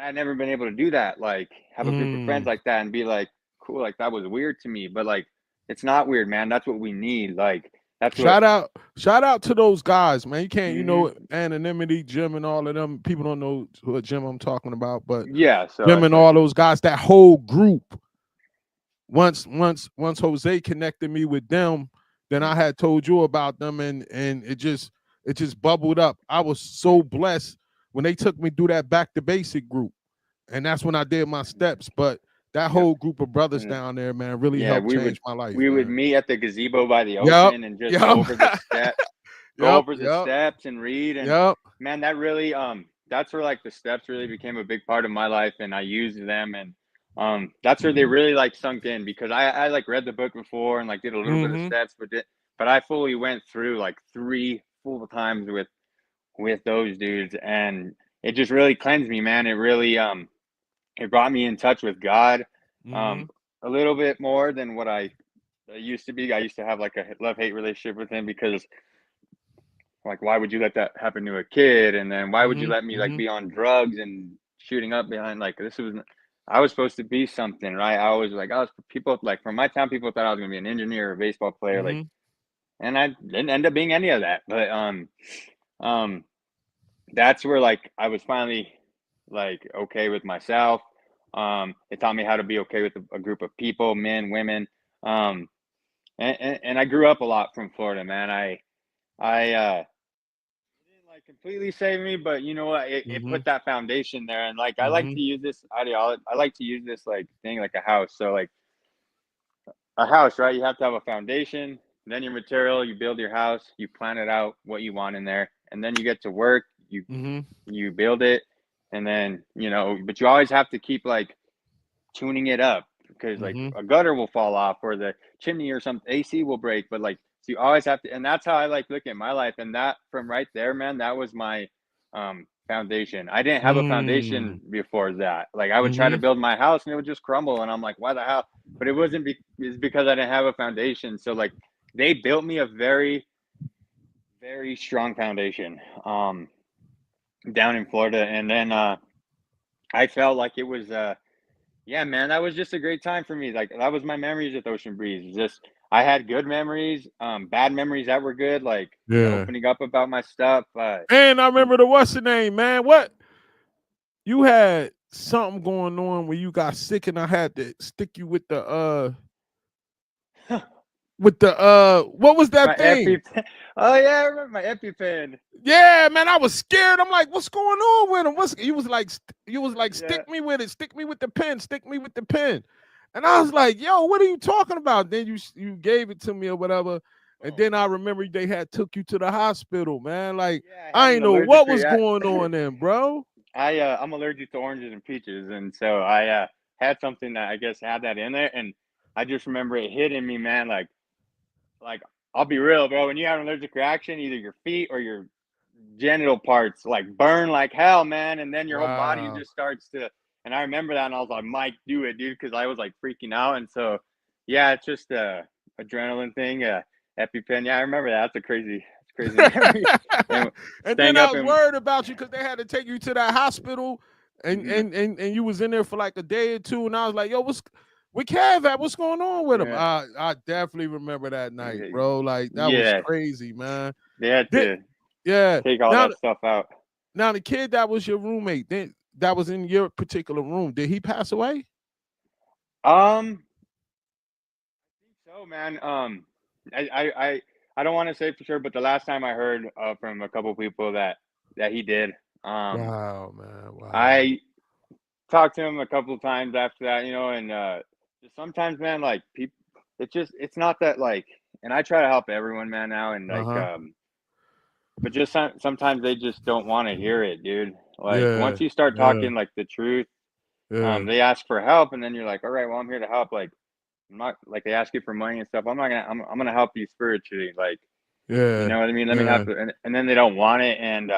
I'd never been able to do that. Like have a group of friends Mm. like that and be like, cool, like that was weird to me, but like it's not weird, man. That's what we need. Like that's what. Shout out to those guys, man. You can't, Hmm. anonymity, Jim and all of them. People don't know what Jim I'm talking about, but Yeah. So Jim that's and right. all those guys, that whole group. Once Jose connected me with them, then I Hmm. had told you about them, and it just bubbled up. I was so blessed when they took me through that back to basic group, and that's when I did my steps. But that Yep. whole group of brothers And down there, man, really yeah, helped we would change my life, we would man. meet at the gazebo by the Yep, ocean and just yep, go over the steps, yep, yep, and read. And yep. man, that really that's where like the steps really became a big part of my life, and I used them, and that's where they really like sunk in, because I like read the book before and like did a little bit of Mm-hmm. steps, but I fully went through like 3 full times with those dudes, and it just really cleansed me, man. It really it brought me in touch with God, Mm-hmm. um a little bit more than what I used to be. I used to have like a love-hate relationship with him, because like, why would you let that happen to a kid? And then why would you Mm-hmm. let me like Mm-hmm. be on drugs and shooting up behind, like, this was, I was supposed to be something, right? I was like, I was, people like from my town, people thought I was gonna be an engineer or a baseball player, like, Mm-hmm. and I didn't end up being any of that. But um that's where like I was finally like okay with myself. It taught me how to be okay with a group of people, men, women. Um and I grew up a lot from Florida, man. I didn't like completely save me, but you know what? It Mm-hmm. put that foundation there. And like I like Mm-hmm. to use this ideology. I like to use this like thing like a house. So like a house, right? You have to have a foundation, then your material, you build your house, you plan it out what you want in there, and then you get to work, Mm-hmm. you build it, and then, but you always have to keep like tuning it up, because like Mm-hmm. a gutter will fall off or the chimney or some AC will break, but like, so you always have to, and that's how I like look at my life. And that from right there, man, that was my foundation. I didn't have a Mm-hmm. foundation before that. Like I would try to Mm-hmm. build my house and it would just crumble, and I'm like, why the hell? But it wasn't it's because I didn't have a foundation. So like they built me a very, very strong foundation down in Florida. And then I felt like it was yeah, man, that was just a great time for me. Like that was my memories with Ocean Breeze. Just I had good memories, bad memories that were good, like, Yeah. opening up about my stuff. And I remember the what's the name, man? What you had something going on where you got sick and I had to stick you with the what was My that thing? EpiPen. Oh yeah, I remember my EpiPen. Yeah, man, I was scared. I'm like, what's going on with him? What's you was like, Yeah. stick me with it, stick me with the pen, stick me with the pen. And I was like, yo, what are you talking about? Then you gave it to me or whatever. And Boom. then I remember they had took you to the hospital, man. Like, Yeah, I had I an ain't know allergic what was react. going on then, bro. I'm allergic to oranges and peaches, and so I had something that I guess had that in there, and I just remember it hitting me, man. Like I'll be real, bro. When you have an allergic reaction, either your feet or your genital parts like burn like hell, man, and then your whole body Wow. just starts to. And I remember that, and I was like, Mike, do it, dude, because I was like freaking out. And so, yeah, it's just a adrenaline thing, EpiPen. Yeah, I remember that. That's a crazy memory. And And then staying I up was and worried about you because they had to take you to that hospital, and, mhm, and you was in there for like a day or two, and I was like, yo, what's with Cav at? What's going on with him? yeah, I definitely remember that night, okay, bro. Like that was yeah, crazy, man. they had Did, to yeah. take all Now that stuff out. now the kid that was your roommate, then that was in your particular room. Did he pass away? Um, so, man, I I I, I don't want to say for sure, but the last time I heard from a couple people that he did. Um, Wow, man. Wow. I talked to him a couple of times after that, and just sometimes, man, like people, it's not that like, and I try to help everyone, man, now, and like, Uh-huh. but just sometimes they just don't want to hear it, dude. Like Yeah. once you start Yeah. talking like the truth, Yeah. they ask for help, and then you're like, all right, well, I'm here to help. Like I'm not like they ask you for money and stuff. I'm not gonna. I'm gonna help you spiritually. Like you Yeah. know what I mean. Let me Yeah. help, and then they don't want it, and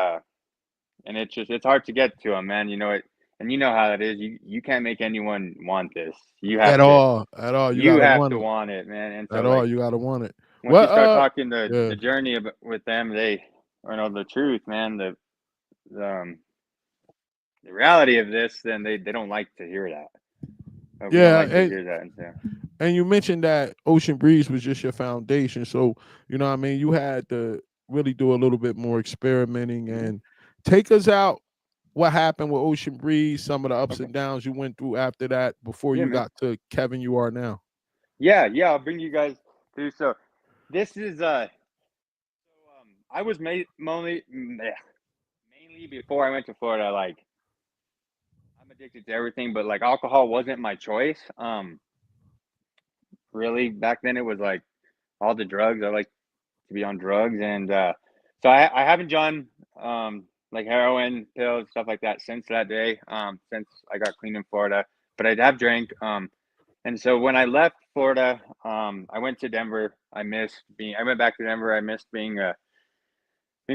it's hard to get to them, man. You know it, and you know how that is. You can't make anyone want this. You have At to all. At all. You you gotta have want to it. want it, man. And so At all. like You gotta want it. once you What start talking yeah. the journey with them, they or no the truth, man. The the reality of this, then they don't like to hear that. We don't Yeah, like to hear that, and so and you mentioned that Ocean Breeze was just your foundation. So, you know what I mean, you had to really do a little bit more experimenting mhm. and take us out what happened with Ocean Breeze, some of the ups Okay, and downs you went through after that before yeah, you man. got to Kevin you are now. Yeah. I'll bring you guys through. So this is I was mainly before I went to Florida. Like I'm addicted to everything, but like alcohol wasn't my choice. Really back then it was like all the drugs. I like to be on drugs, and so I haven't done. like heroin pills, stuff like that since that day. Since I got clean in Florida, but I have drank. And so when I left Florida, I went to Denver. I went back to Denver. I missed being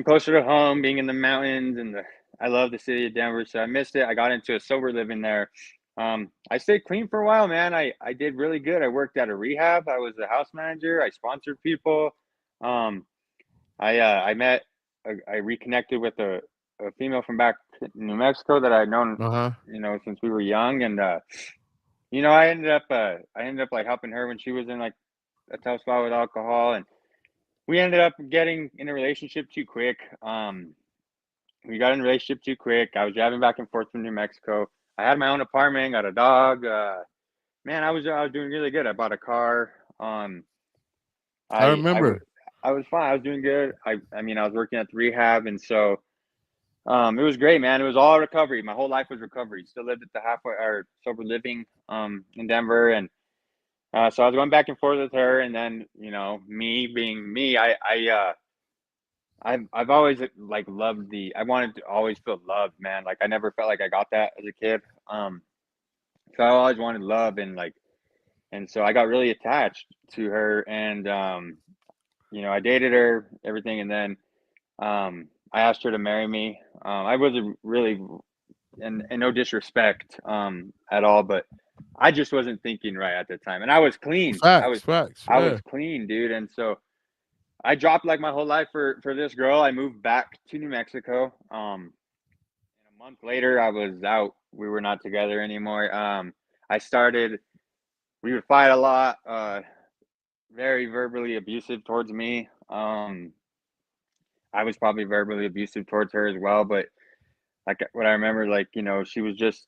closer to home, being in the mountains, and I love the city of Denver, so I missed it. I got into a sober living there. I stayed clean for a while, man. I did really good. I worked at a rehab. I was a house manager. I sponsored people. Um, I met, I reconnected with a female from back in New Mexico that I'd known, Uh-huh. since we were young, and I ended up like helping her when she was in like a tough spot with alcohol, and we ended up getting in a relationship too quick. We got in a relationship too quick. I was driving back and forth from New Mexico. I had my own apartment, got a dog. Man, I was doing really good. I bought a car. I I I w- remember. I was fine. I was doing good. I mean, I was working at the rehab, and so it was great, man. It was all recovery. My whole life was recovery. Still lived at the halfway or sober living in Denver, and so I was going back and forth with her, and then me being me, I've always like loved I wanted to always feel loved, man. Like I never felt like I got that as a kid. So I always wanted love, and so I got really attached to her, and I dated her, everything, and then I asked her to marry me. I wasn't really, and no disrespect at all, but I just wasn't thinking right at the time, and I was clean. Facts, facts. I was Yeah. clean, dude, and so I dropped like my whole life for this girl. I moved back to New Mexico. And a month later, I was out. We were not together anymore. I started. We would fight a lot. Very verbally abusive towards me. I was probably verbally abusive towards her as well. But like what I remember, like she was just,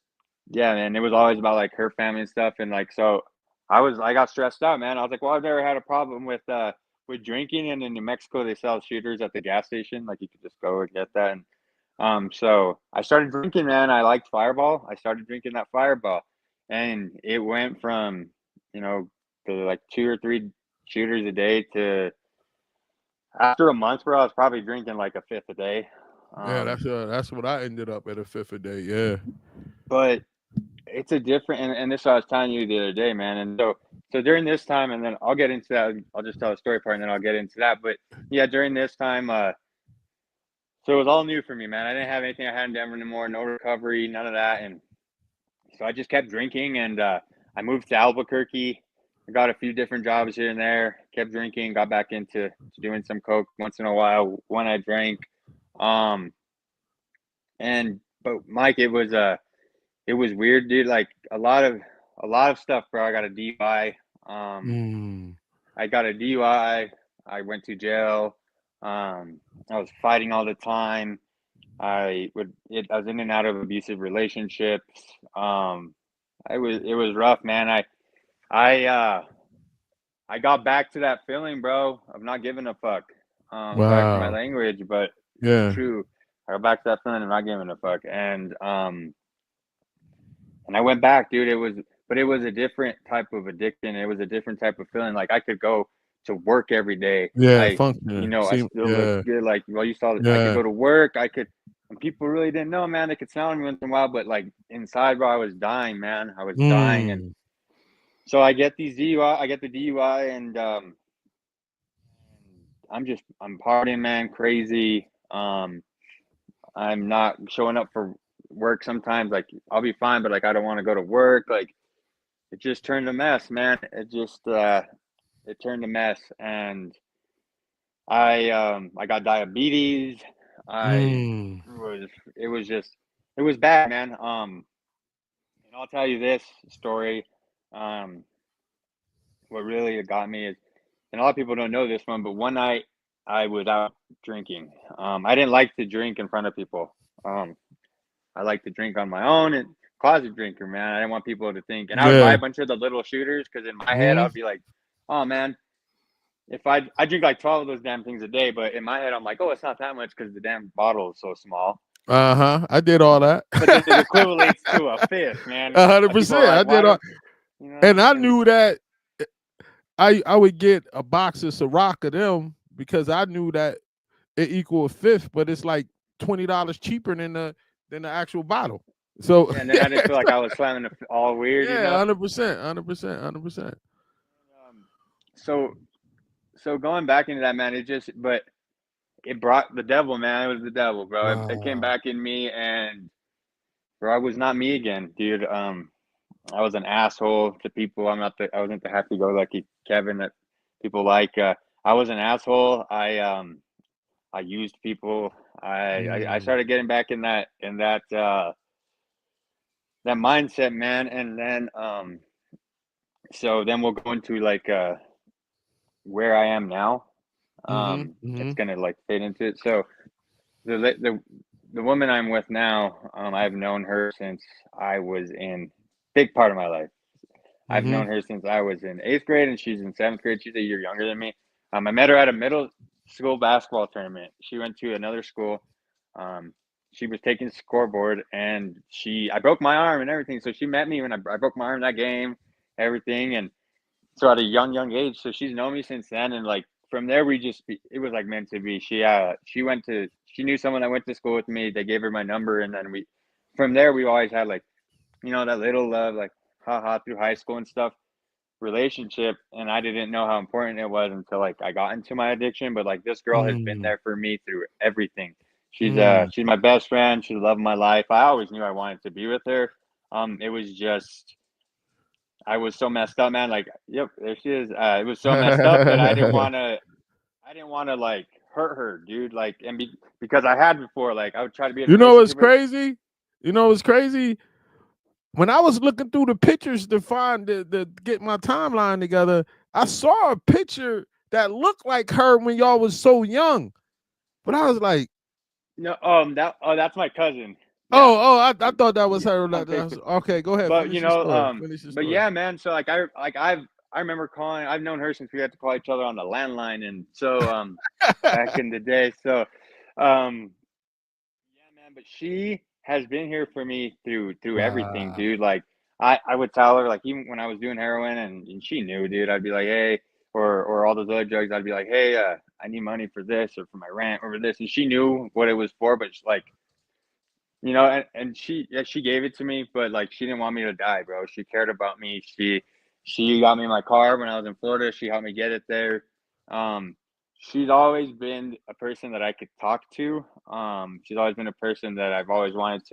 yeah, man. It was always about like her family and stuff, and like so, I got stressed out, man. I was like, well, I've never had a problem with drinking, and in New Mexico they sell shooters at the gas station, like you could just go and get that. And so I started drinking, man. I liked Fireball. I started drinking that Fireball, and it went from you know to like 2 or 3 shooters a day to after a month, bro. I was probably drinking like a fifth a day. Yeah, Um, that's what I ended up at a fifth a day. Yeah. but it's a different, and this I was telling you the other day, man. And so during this time, and then I'll get into that. I'll just tell a story part, and then I'll get into that. But yeah, during this time, so it was all new for me, man. I didn't have anything I had in Denver anymore, no recovery, none of that, and so I just kept drinking, and I moved to Albuquerque. I got a few different jobs here and there. Kept drinking, got back into to doing some coke once in a while when I drank. Um, and but Mike, it was weird, dude. Like a lot of stuff, bro. I got a DUI. Um, Mm. I got a DUI. I went to jail. I was fighting all the time. I was in and out of abusive relationships. Um, it was rough, man. I uh I got back to that feeling, bro, of not giving a fuck. Sorry for my Wow. language, but it's Yeah. true. I got back to that feeling of not giving a fuck, and I went back, dude. But it was a different type of addiction. It was a different type of feeling. Like I could go to work every day. Yeah. Functioning. I See. still look Yeah. good. Like, well, you saw, I could Yeah. go to work. And people really didn't know, man. They could sound me once in a while, but like inside, bro, I was dying, man. I was dying. And Mm. so I get the DUI, and I'm partying, man, crazy. I'm not showing up for work sometimes. Like, I'll be fine, but like, I don't want to go to work. Like, it just turned a mess, man. It turned a mess, and I got diabetes. I Mm. was it was just it was bad, man. And I'll tell you this story. Um, what really got me is, and a lot of people don't know this one, but one night I was out drinking. I didn't like to drink in front of people. Um, I like to drink on my own and closet drinker, man. I didn't want people to think, and I would buy Yeah. a bunch of the little shooters because in my head Mm. I'd be like, oh man, if I drink like 12 of those damn things a day, but in my head I'm like, oh, it's not that much because the damn bottle is so small. Uh-huh. I did all that. But then it equates to a fifth, man. People are 100%. I like, did why all, don't you and know? I And knew that I would get a box of Ciroc of them because I knew that it equal a fifth, but it's like $20 cheaper than the actual bottle. So Yeah, and then I didn't feel like I was slamming it all weird, you yeah, know. 100%, 100%, 100%. Um, so so going back into that, man, but it brought the devil, man. It was the devil, bro. It came Wow. back in me, and bro, I was not me again, dude. I was an asshole to people. I wasn't the happy-go-lucky Kevin that people like. I was an asshole. I used people. I Mm, started getting back in that mindset, man. And then so then we'll go into like where I am now. mhm, It's mhm, gonna like fade into it. So the woman I'm with now, I've known her since I was in big part of my life. I've known mhm, her since I was in 8th grade, and she's in 7th grade. She's a year younger than me. I met her at a middle school basketball tournament. She went to another school. Um, she was taking scoreboard, and I broke my arm and everything. So she met me when I broke my arm that game, everything, and so at a young age. So she's known me since then, and like from there, it was like meant to be. She knew someone that went to school with me. They gave her my number, and then from there, we always had like that little love, like haha through high school and stuff relationship, and I didn't know how important it was until like I got into my addiction. But like this girl has been mm, there for me through everything. mm. She's my best friend. She's the love of my life. I always knew I wanted to be with her. It was just I was so messed up, man. Like, yep, there she is. It was so messed up that I didn't want to like hurt her, dude. Like, because I had before, like I would try to be in a You know what's relationship with her. crazy? You know what's crazy? When I was looking through the pictures to find the get my timeline together, I saw a picture that looked like her when y'all was so young. But I was like, No, that's my cousin. Yeah, I thought that was yeah, her. on Facebook. Okay, go ahead, But finish your story. Finish your but story. yeah, man. So I remember calling. I've known her since we had to call each other on the landline, and so back in the day. So um, yeah, man. But she has been here for me through everything, Wow. dude. Like I would tell her like even when I was doing heroin, and she knew, dude. I'd be like, hey, or all those other drugs. I'd be like, hey, I need money for this or for my rent or for this, and she knew what it was for, but like and she gave it to me, but like she didn't want me to die, bro. She cared about me. She got me my car when I was in Florida. She helped me get it there. Um, she's always been a person that I could talk to. She's always been a person that I've always wanted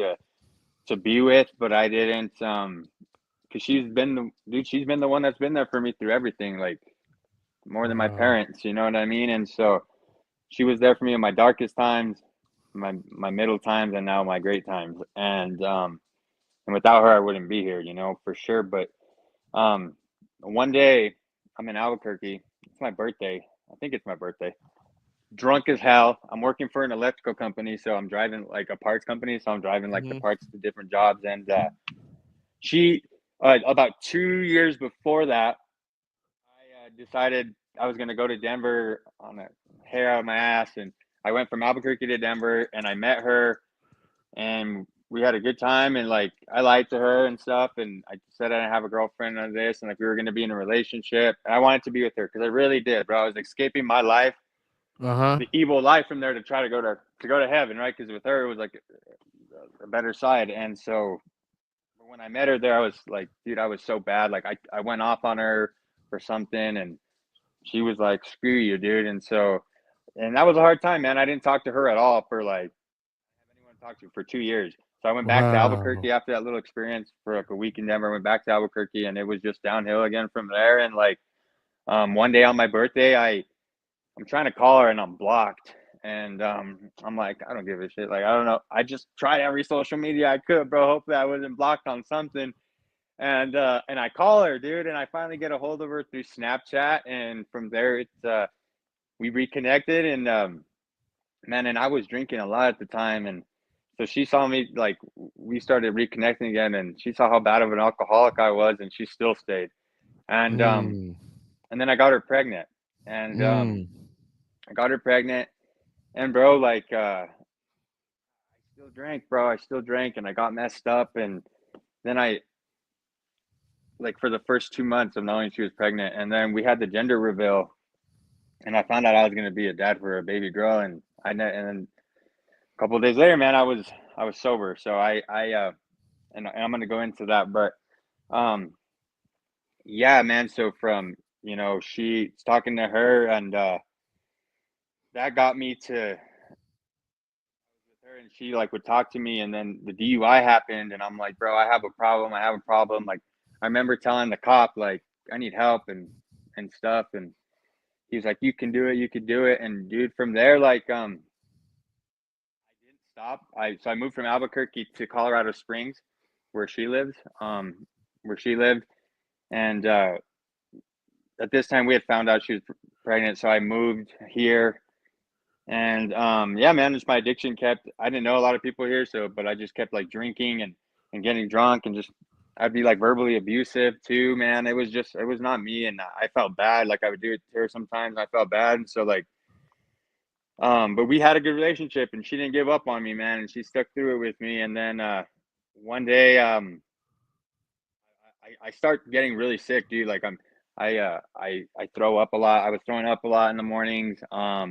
to be with, but I didn't. Because she's been the one that's been there for me through everything, like more than my Wow. parents. You know what I mean? And so she was there for me in my darkest times, my middle times, and now my great times. And without her, I wouldn't be here, for sure. But um, one day I'm in Albuquerque. It's my birthday. I think it's my birthday. Drunk as hell. I'm working for an electrical company, so I'm driving like a parts company. So I'm driving like the Mhm. parts to different jobs. And she, about 2 years before that, I decided I was going to go to Denver on a hair out of my ass, and I went from Albuquerque to Denver, and I met her, and we had a good time, and like I lied to her and stuff, and I said I didn't have a girlfriend on this, and like we were going to be in a relationship, and I wanted to be with her because I really did, bro. I was escaping my life, Uh-huh. the evil life from there to try to go to heaven, right? Because with her it was like a better side, and so when I met her there, I was like, dude, I was so bad. Like I went off on her for something, and she was like, screw you, dude. And that was a hard time, man. I didn't talk to her at all for like have anyone to talk to for 2 years. So I went back to Wow. Albuquerque after that little experience for like a week in Denver. I went back to Albuquerque, and it was just downhill again from there. And like one day on my birthday, I'm trying to call her and I'm blocked. And I'm like, I don't give a shit. Like I don't know. I just tried every social media I could, bro. Hopefully I wasn't blocked on something. And I call her, dude, and I finally get a hold of her through Snapchat, and from there it's we reconnected, and man, and I was drinking a lot at the time, and so she saw me, like we started reconnecting again, and she saw how bad of an alcoholic I was, and she still stayed. And Mm. and then I got her pregnant, and Mm. I got her pregnant, and bro, like I still drank, bro. I still drank, and I got messed up, and then I like for the first 2 months of knowing she was pregnant, and then we had the gender reveal, and I found out I was going to be a dad for a baby girl, and and then a couple of days later, man, I was sober. So and I'm gonna go into that, but um, yeah, man. So from she's talking to her, and that got me to with her, and she like would talk to me, and then the DUI happened, and I'm like, bro, I have a problem. I have a problem. Like, I remember telling the cop like I need help and stuff, and he was like, you can do it, you can do it, and dude, from there, like I didn't stop. I moved from Albuquerque to Colorado Springs, where she lived, where she lived, and at this time we had found out she was pregnant, so I moved here. And yeah, man, just my addiction kept. I didn't know a lot of people here, so but I just kept like drinking and getting drunk, and just I'd be like verbally abusive too, man. It was not me, and I felt bad. Like I would do it to her sometimes, and I felt bad, and so like but we had a good relationship, and she didn't give up on me, man, and she stuck through it with me. And then one day I start getting really sick, dude. Like I throw up a lot. I was throwing up a lot in the mornings. I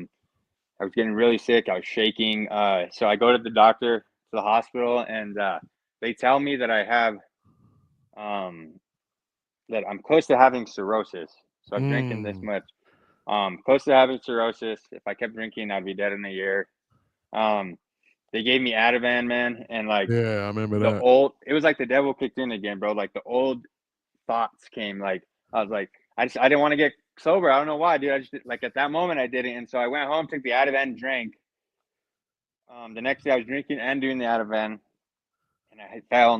was getting really sick. I was shaking. So I go to the doctor, to the hospital, and they tell me that I have um, that I'm close to having cirrhosis. So I've drinking this Mm. much. Close to having cirrhosis. If I kept drinking, I'd be dead in a year. Um, they gave me Ativan, man, and like Yeah, I remember that. it was like the devil kicked in again, bro. Like the old thoughts came. Like I was like, I didn't want to get sober. I don't know why, dude. I just like at that moment I didn't, and so I went home, took the Ativan, drank. The next day I was drinking and doing the Ativan, and I fell on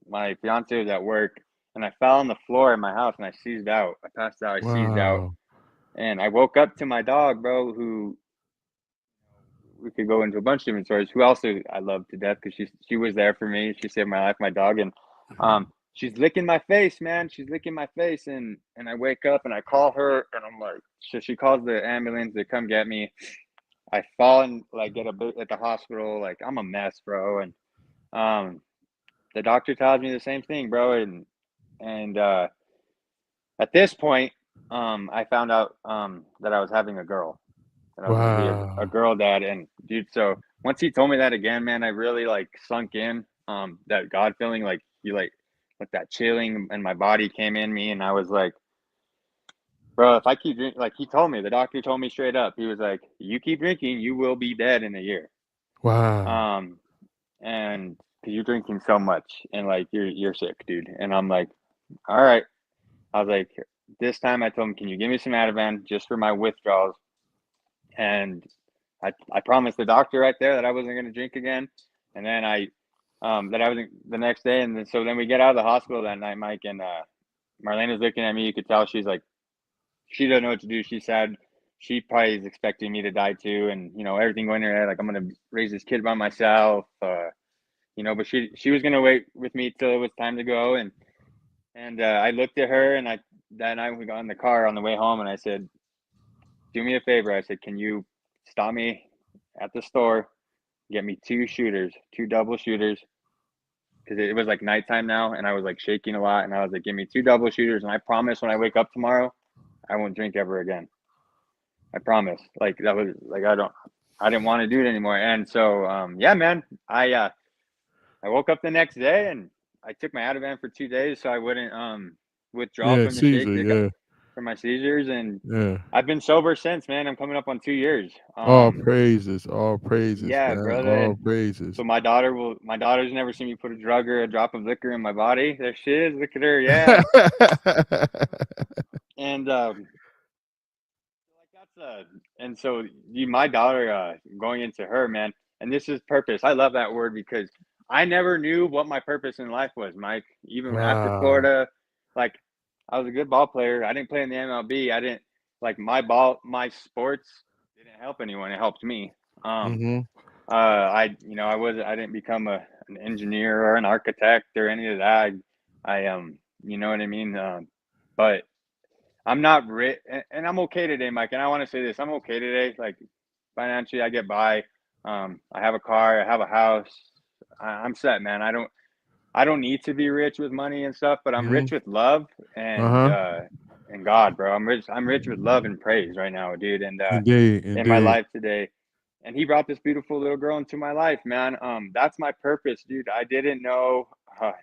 my fiance was at work, and I fell on the floor in my house, and I seized out. I passed out. I seized out, Wow. and I woke up to my dog, bro. Who we could go into a bunch of different stories. Who else I love to death because she was there for me. She saved my life, my dog, and she's licking my face, man. She's licking my face, and I wake up and I call her, and I'm like, so she calls the ambulance to come get me. I fall and like get a boot at the hospital. Like I'm a mess, bro. And um, the doctor tells me the same thing, bro. And at this point, I found out that I was having a girl, that I was gonna be a Wow. girl dad. And dude, so once he told me that again, man, I really like sunk in that God feeling, like he like that chilling and my body came in me, and I was like, bro, if I keep drinking, like he told me, the doctor told me straight up, he was like, you keep drinking, you will be dead in a year. Wow. Um, and because you're drinking so much, and like you're sick, dude. And I'm like, all right. I was like, this time I told him, can you give me some Ativan just for my withdrawals? And I promised the doctor right there that I wasn't going to drink again. And then that I wasn't the next day. And then, so then we get out of the hospital that night, Mike, and Marlene was looking at me. You could tell she's like, she doesn't know what to do. She said she probably is expecting me to die too. And, everything going in her head, like, I'm going to raise this kid by myself. But she was gonna wait with me till it was time to go, and I looked at her, and that night we got in the car on the way home, and I said, "Do me a favor." I said, "Can you stop me at the store, get me two shooters, two double shooters, because it was like nighttime now, and I was like shaking a lot, and I was like, give me two double shooters, and I promise when I wake up tomorrow, I won't drink ever again. I promise." Like that was like I didn't want to do it anymore, and so yeah, man, I woke up the next day and I took my Ativan for 2 days so I wouldn't withdraw Yeah, from the Caesar. Yeah. from my seizures, and Yeah. I've been sober since, man. I'm coming up on 2 years. All praises, Yeah, man. brother. All And praises. so my daughter's never seen me put a drug or a drop of liquor in my body. There she is. Look at her. Yeah. And like and so my daughter, going into her, man, and this is purpose. I love that word because I never knew what my purpose in life was, Mike. Even after Wow. Florida, like I was a good ball player. I didn't play in the MLB. I didn't like my sports didn't help anyone. It helped me. Um, Mhm. I didn't become an engineer or an architect or any of that. You know what I mean. But I'm not rich, and I'm okay today, Mike. And I want to say this: I'm okay today. Like financially, I get by. I have a car. I have a house. I'm set, man. I don't need to be rich with money and stuff, but I'm rich Mhm. with love Uh-huh. and God, bro. I'm rich. I'm rich with love and praise right now, dude. And Indeed. in my Indeed. life today, and he brought this beautiful little girl into my life, man. That's my purpose, dude. I didn't know.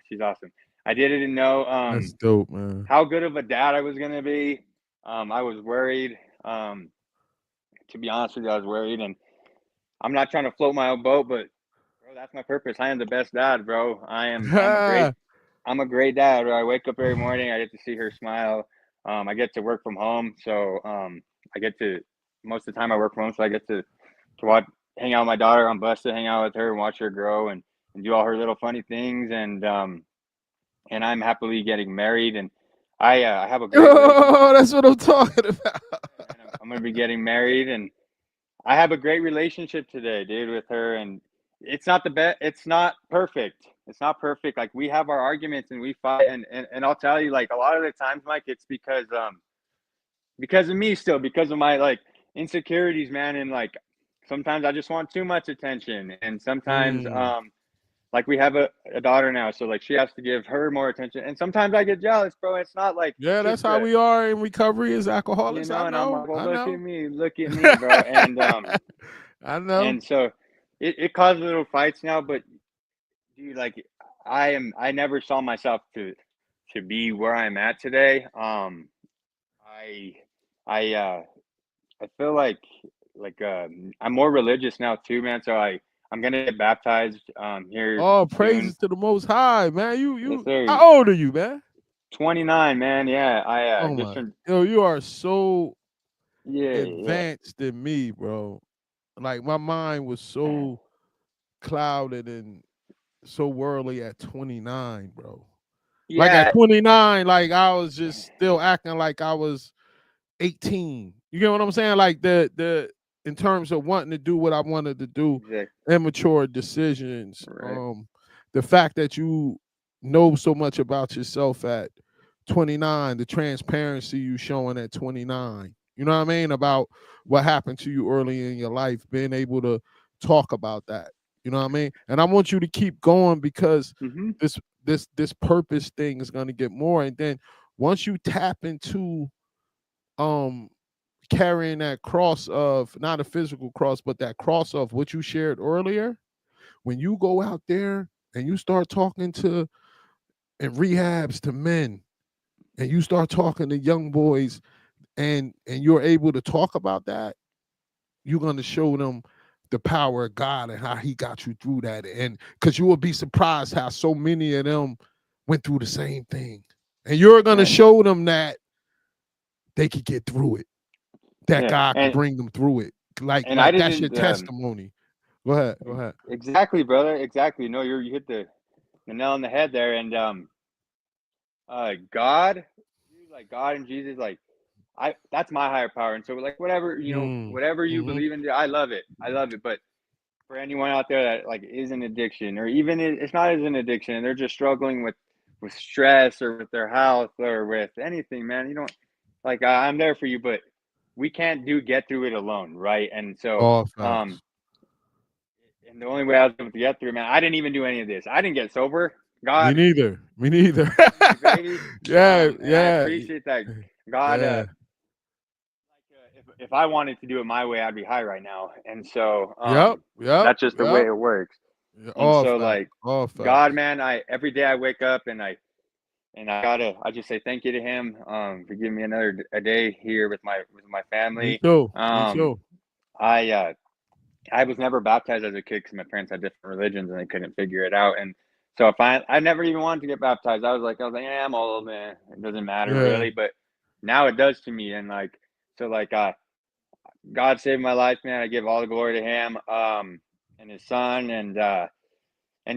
She's awesome. I didn't know That's dope, man. how good of a dad I was gonna be. I was worried. To be honest with you, I was worried, and I'm not trying to float my own boat, but bro, that's my purpose. I am the best dad, bro. I'm a great dad. Bro. I wake up every morning. I get to see her smile. I get to work from home, so I get to most of the time I work from home, so I get to watch, hang out with my daughter. I'm blessed to hang out with her and watch her grow and do all her little funny things. And I'm happily getting married, and I have a great relationship. Oh, that's what I'm talking about. Yeah, man, I'm gonna be getting married, and I have a great relationship today, dude, with her. And it's not the best. It's not perfect. It's not perfect. Like we have our arguments and we fight, and I'll tell you, like a lot of the times, Mike, it's because of me still, because of my like insecurities, man, and like sometimes I just want too much attention, and sometimes Mm. like we have a daughter now, so like she has to give her more attention, and sometimes I get jealous, bro. It's not like Yeah, just that's how we are in recovery as alcoholics. I and I'm know. like, well, I know. look at me, bro, I know. and so it causes little fights now, but dude, like I never saw myself to be where I'm at today. I I I feel like I'm more religious now too, man. So I'm gonna get baptized here Oh, soon. praises to the Most High, man. You, Yes, you. sir. How old are you, man? 29, man. Yeah, I Oh just my, turned. yo, you are so Yeah, advanced than me, bro. Like my mind was yeah, so clouded and so worldly at 29, bro. Like at yeah, 29, like I was just still acting like I was 18. You get what I'm saying? Like the in terms of wanting to do what I wanted to do, exactly. immature decisions. Right. The fact that you know so much about yourself at 29, the transparency you showing at 29. You know what I mean? About what happened to you early in your life, being able to talk about that. You know what I mean? And I want you to keep going because Mm-hmm. this this purpose thing is going to get more. And then once you tap into um carrying that cross of not a physical cross, but that cross of what you shared earlier, when you go out there and you start talking to in rehabs to men and you start talking to young boys and you're able to talk about that, you're going to show them the power of God and how he got you through that. And because you will be surprised how so many of them went through the same thing. And you're going to Right. show them that they could get through it, that Yeah. God could bring them through it. And I Like that's your didn't testimony. Go ahead. Go ahead. exactly, brother. Exactly. No, you hit the nail on the head there. And God, dude, like God and Jesus, like I that's my higher power. And so like whatever, Mm, whatever you hmm. believe in, I love it. I love it. But for anyone out there that like is an addiction or even it's not as an addiction and they're just struggling with stress or with their health or with anything, man, you don't like I'm there for you, but we can't do get through it alone, right? And so All um facts. and the only way I was able to get through, man, I didn't even do any of this. I didn't get sober. Me God neither. Me neither. saved me, baby. Yeah, And I yeah, appreciate that. God, yeah. if I wanted to do it my way, I'd be high right now. And so Yep, yep, that's just the way yep. it works. Yeah, And all so facts. like All God, facts. man, I every day I wake up and I just say thank you to him for giving me another a day here with my Me family. too. Me Um too. I was never baptized as a kid because my parents had different religions and they couldn't figure it out. And so if I never even wanted to get baptized. I was like, yeah, I'm old, man. It doesn't matter Yeah. really. But now it does to me. And like so like God saved my life, man. I give all the glory to him and his son and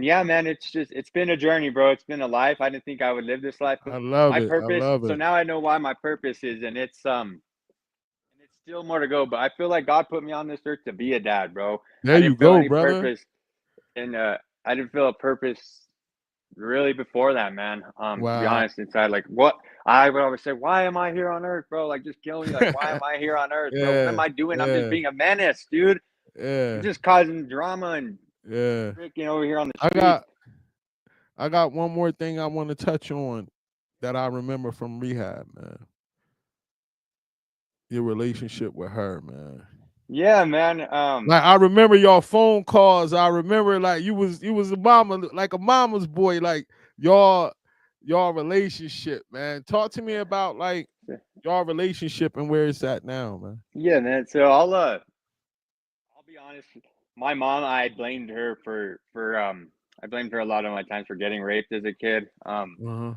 yeah, man, it's been a journey, bro. It's been a life. I didn't think I would live this life, but I love my it. I purpose. love So it. now I know why my purpose is, and it's still more to go. But I feel like God put me on this earth to be a dad, bro. There I you didn't feel go, any brother. purpose, and I didn't feel a purpose really before that, man. To be Wow. honest, inside, like what I would always say, why am I here on earth, bro? Like just kill me. Like why am I here on earth, bro? What am Yeah. I doing? I'm just Yeah. being a menace, dude. I'm Yeah. just causing drama and Yeah. freaking over here on the I streets. got I got one more thing I want to touch on that I remember from rehab, man. Your relationship with her, man. Yeah, man. Like I remember your phone calls. I remember like you was a mama, like a mama's boy. Like your your relationship, man. Talk to me about like your relationship and where it's at now, man. Yeah, man. So I'll be honest. My mom, I blamed her for I blamed her a lot of my times for getting raped as a kid. Uh-huh.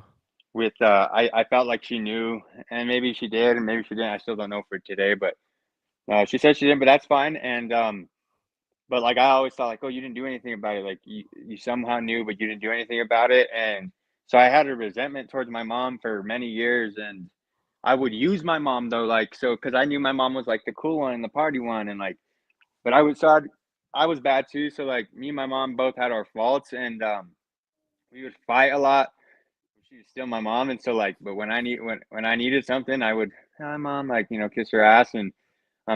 With I felt like she knew, and maybe she did, and maybe she didn't. I still don't know for today, but she said she didn't, but that's fine. And but like I always thought, like, oh, you didn't do anything about it. Like you somehow knew, but you didn't do anything about it. And so I had a resentment towards my mom for many years, and I would use my mom though, like so, because I knew my mom was like the cool one and the party one, and like, but I was bad too. So like me and my mom both had our faults, and we would fight a lot. She was still my mom, and so like, but when I needed something, I would, hi mom, like kiss her ass, and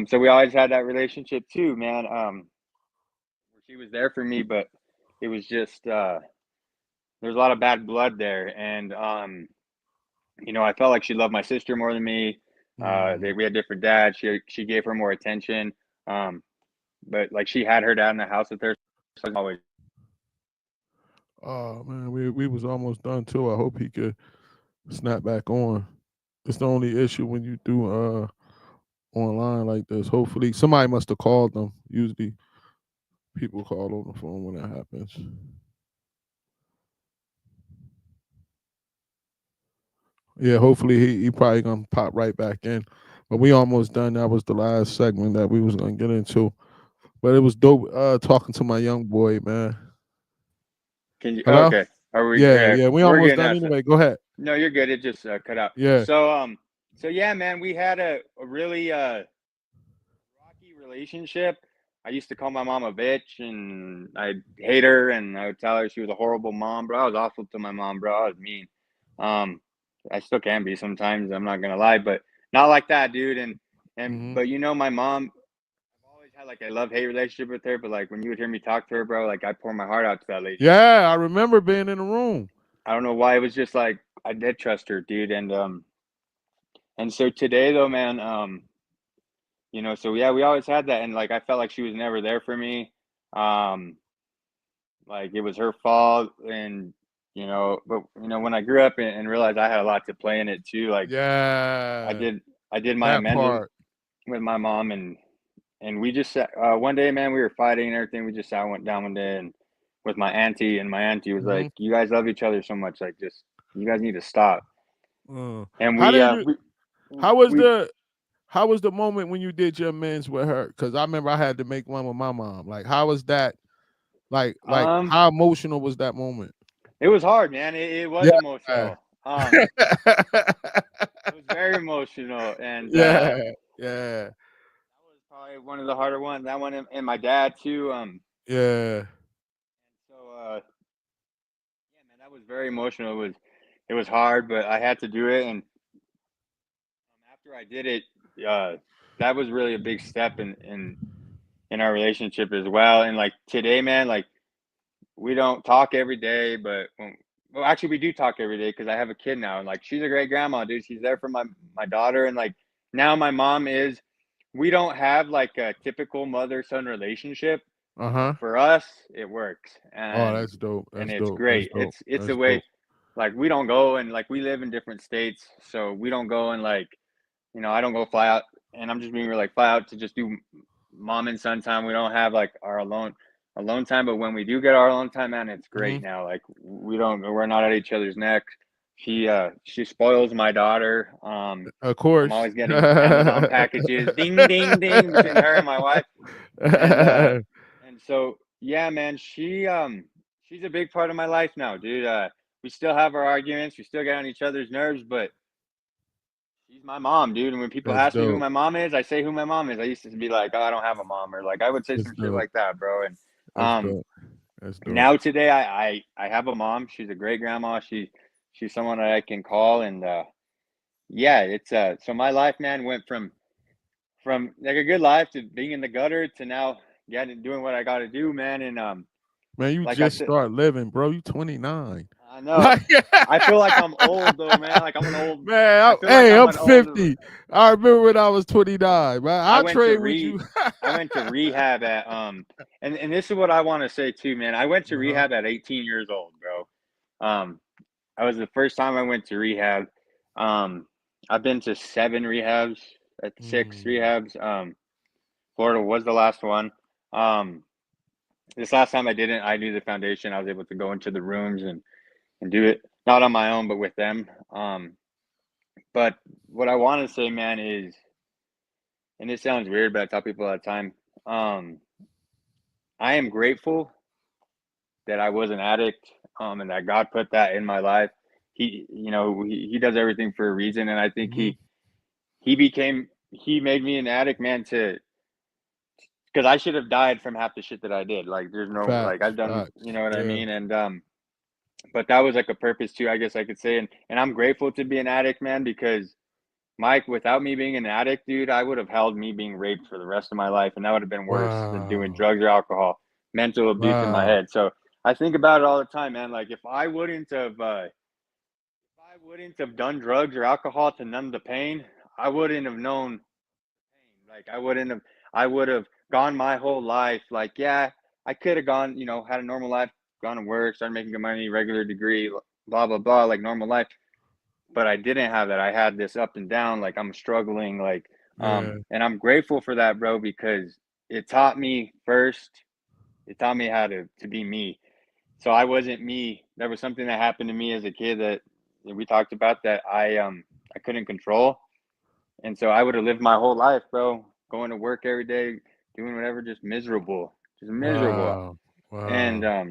so we always had that relationship too, man. Where she was there for me, but it was just there's a lot of bad blood there, and I felt like she loved my sister more than me. Mm. We had different dads. She gave her more attention, um, but like she had her dad in the house with her, so I was always Oh man, we was almost done too. I hope he could snap back on. It's the only issue when you do online like this. Hopefully somebody must have called them. Usually people call on the phone when that happens. Yeah, hopefully he probably gonna pop right back in. But we almost done. That was the last segment that we was gonna get into. But it was dope talking to my young boy, man. Can you? Hello? Okay, are we? Yeah, yeah, we We're almost getting done that. anyway. Go ahead. No, you're good. It just cut out. Yeah. So yeah, man, we had a really rocky relationship. I used to call my mom a bitch, and I'd hate her, and I would tell her she was a horrible mom, bro. I was awful to my mom, bro. I was mean. Um, I still can be sometimes. I'm not gonna lie, but not like that, dude. And Hmm. but my mom. I've always had like a love hate relationship with her, but like when you would hear me talk to her, bro, like I pour my heart out to that lady. Yeah, I remember being in the room. I don't know why it was just like I did trust her, dude. And so today though, man, so yeah, we always had that, and like I felt like she was never there for me. Um, like it was her fault, and but when I grew up and realized I had a lot to play in it too, like I Yeah, did, I did my that amends part. with my mom, and we just sat, one day, man, we were fighting and everything. We just sat, went down one day, and with my auntie, and my auntie was Hmm. like, "You guys love each other so much, like just you guys need to stop." And How we did you? we How was we the? How was the moment when you did your amends with her? Because I remember I had to make one with my mom. Like, how was that? Like, um how emotional was that moment? it was hard, man. It was Yeah. emotional. It was very emotional, and Yeah. Yeah. that was probably one of the harder ones. That one, and my dad too. Yeah. So yeah, man, that was very emotional. It was hard, but I had to do it, and after I did it, uh, that was really a big step in our relationship as well. And like today, man, like we don't talk every day, but well, actually, we do talk every day because I have a kid now, and like she's a great grandma, dude. She's there for my daughter, and like now my mom is. We don't have like a typical mother son relationship, but Uh-huh. for us, it works, Oh, and that's dope. That's it's dope. That's great. dope. It's a That's way dope. like we don't go and like we live in different states, so we don't go and like I don't go fly out, and I'm just being real, like fly out to just do mom and son time. We don't have like our alone time, but when we do get our alone time, man, it's great Hmm. now. Like we're not at each other's neck. She spoils my daughter. Of I'm course. always getting Amazon packages, ding ding ding, between her and my wife, and so yeah, man, she's a big part of my life now, dude. We still have our arguments, we still get on each other's nerves, but she's my mom, dude. And when people That's ask me who dope. my mom is, I say who my mom is. I used to be like, oh, I don't have a mom, or like I would say That's some shit dope. like that, bro. And That's um, dope. That's dope. now today, I have a mom. She's a great grandma. She's someone that I can call, and yeah, it's so my life, man, went from like a good life to being in the gutter to now getting doing what I got to do, man. And Man, you like I just said, start living, bro. You 29. I know. Like, I feel like I'm old though, man. Like I'm an old. man, I feel like hey, I'm I'm an old. 50. I remember when I was 29, man. I I'll went to trade with you. I went to rehab at and this is what I want to say too, man. I went to Uh-huh. rehab at 18 years old, bro. I was the first time I went to rehab. Um, I've been to 7 rehabs, at 6 rehabs. Florida was the last one. Um, this last time I didn't. I knew the foundation. I was able to go into the rooms and do it not on my own, but with them. But what I want to say, man, is, and this sounds weird, but I tell people all the time. Um, I am grateful that I was an addict, and that God put that in my life. He does everything for a reason, and I think Hmm. he made me an addict, man, to because I should have died from half the shit that I did. Like, there's no, like, Facts, I've done, you facts. know what I Yeah. mean? And but that was like a purpose too, I guess I could say, and I'm grateful to be an addict, man, because Mike, without me being an addict, dude, I would have held me being raped for the rest of my life, and that would have been worse than doing Wow. drugs or alcohol, mental abuse in my Wow. head. So I think about it all the time, man. Like, if I wouldn't have done drugs or alcohol to numb the pain, I wouldn't have known pain. Like, I would have gone my whole life. Like, yeah, I could have gone, had a normal life, gone to work, started making good money, regular degree, blah blah blah, like normal life. But I didn't have that. I had this up and down. Like, I'm struggling. Like, Yeah. and I'm grateful for that, bro, because it taught me first. It taught me how to be me. So I wasn't me. There was something that happened to me as a kid that we talked about that I couldn't control, and so I would have lived my whole life, bro, going to work every day, doing whatever, just miserable. Wow. And Wow.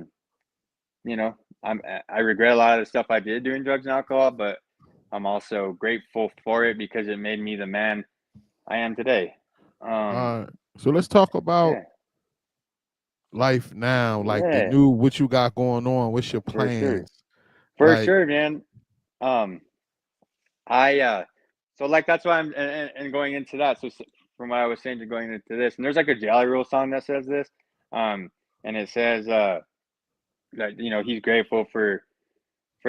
you know, I regret a lot of the stuff I did doing drugs and alcohol, but I'm also grateful for it because it made me the man I am today. Um, So let's talk about yeah, life now, like the yeah, new what you got going on. What's your for sure, plans? for Like, sure, man. Um, I so like that's why and going into that. So from what I was saying to going into this, and there's like a Jelly Roll song that says this, um, and it says that he's grateful for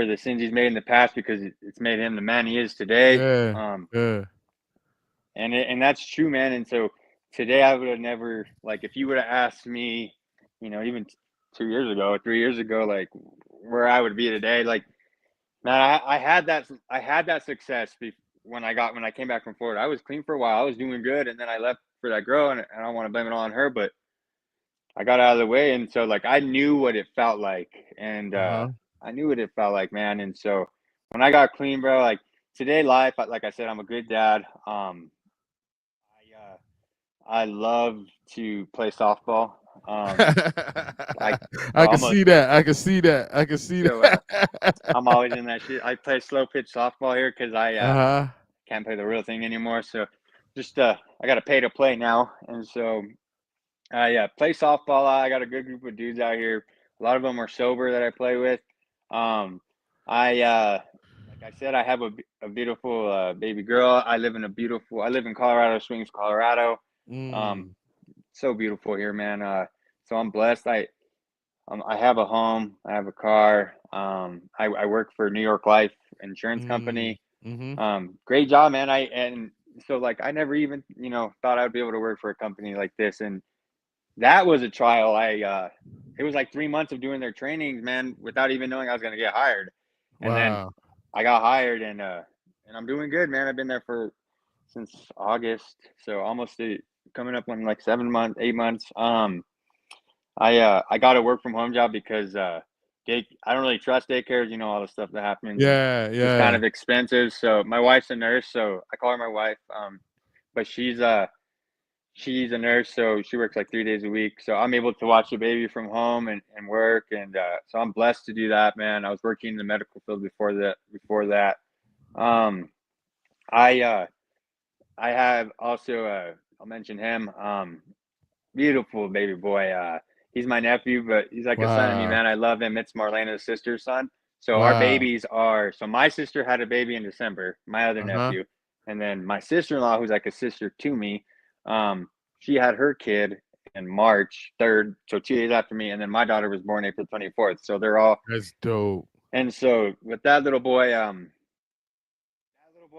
the sins he's made in the past because it's made him the man he is today. yeah, yeah. And that's true, man. And so today I would have never, like, if you would have asked me, even 2 years ago, 3 years ago, like where I would be today, like, man, I had that success when I came back from Florida. I was clean for a while. I was doing good, and then I left for that girl, and I don't want to blame it all on her, but I got out of the way, and so like I knew what it felt like, and Uh-huh. I knew what it felt like, man. And so when I got clean, bro, like today life, like I said, I'm a good dad. I love to play softball. I I can almost see that. I can see that. I can see so that. I'm always in that shit. I play slow pitch softball here because I Uh-huh. can't play the real thing anymore. So just I got to pay to play now, and so play softball. I got a good group of dudes out here. A lot of them are sober that I play with. Um, I like I said, I have a beautiful baby girl. I live in Colorado Springs, Colorado. Um, Mm, so beautiful here, man. So I'm blessed. I have a home. I have a car. I work for New York Life Insurance mm, Company. mhm. Great job, man. And so like I never even thought I'd be able to work for a company like this, and that was a trial. It was like 3 months of doing their trainings, man, without even knowing I was gonna get hired. And then Wow. I got hired, and I'm doing good, man. I've been there for since August, so almost coming up on like 7 months, 8 months. I got a work from home job because I don't really trust daycares. All the stuff that happens, and Yeah, it's kind yeah. of expensive. So my wife's a nurse, so I call her my wife. But she's a nurse, so she works like 3 days a week. So I'm able to watch the baby from home and work, and so I'm blessed to do that, man. I was working in the medical field before that. Um, I I have also I'll mention him. Beautiful baby boy. He's my nephew, but he's like a son to me, Wow. man. I love him. It's Marlena's sister's son. So our Wow. babies are. So my sister had a baby in December. My other Uh-huh. nephew, and then my sister-in-law, who's like a sister to me, she had her kid in March 3rd, so 2 days after me, and then my daughter was born April 24th. So they're all That's dope. And so with that little boy,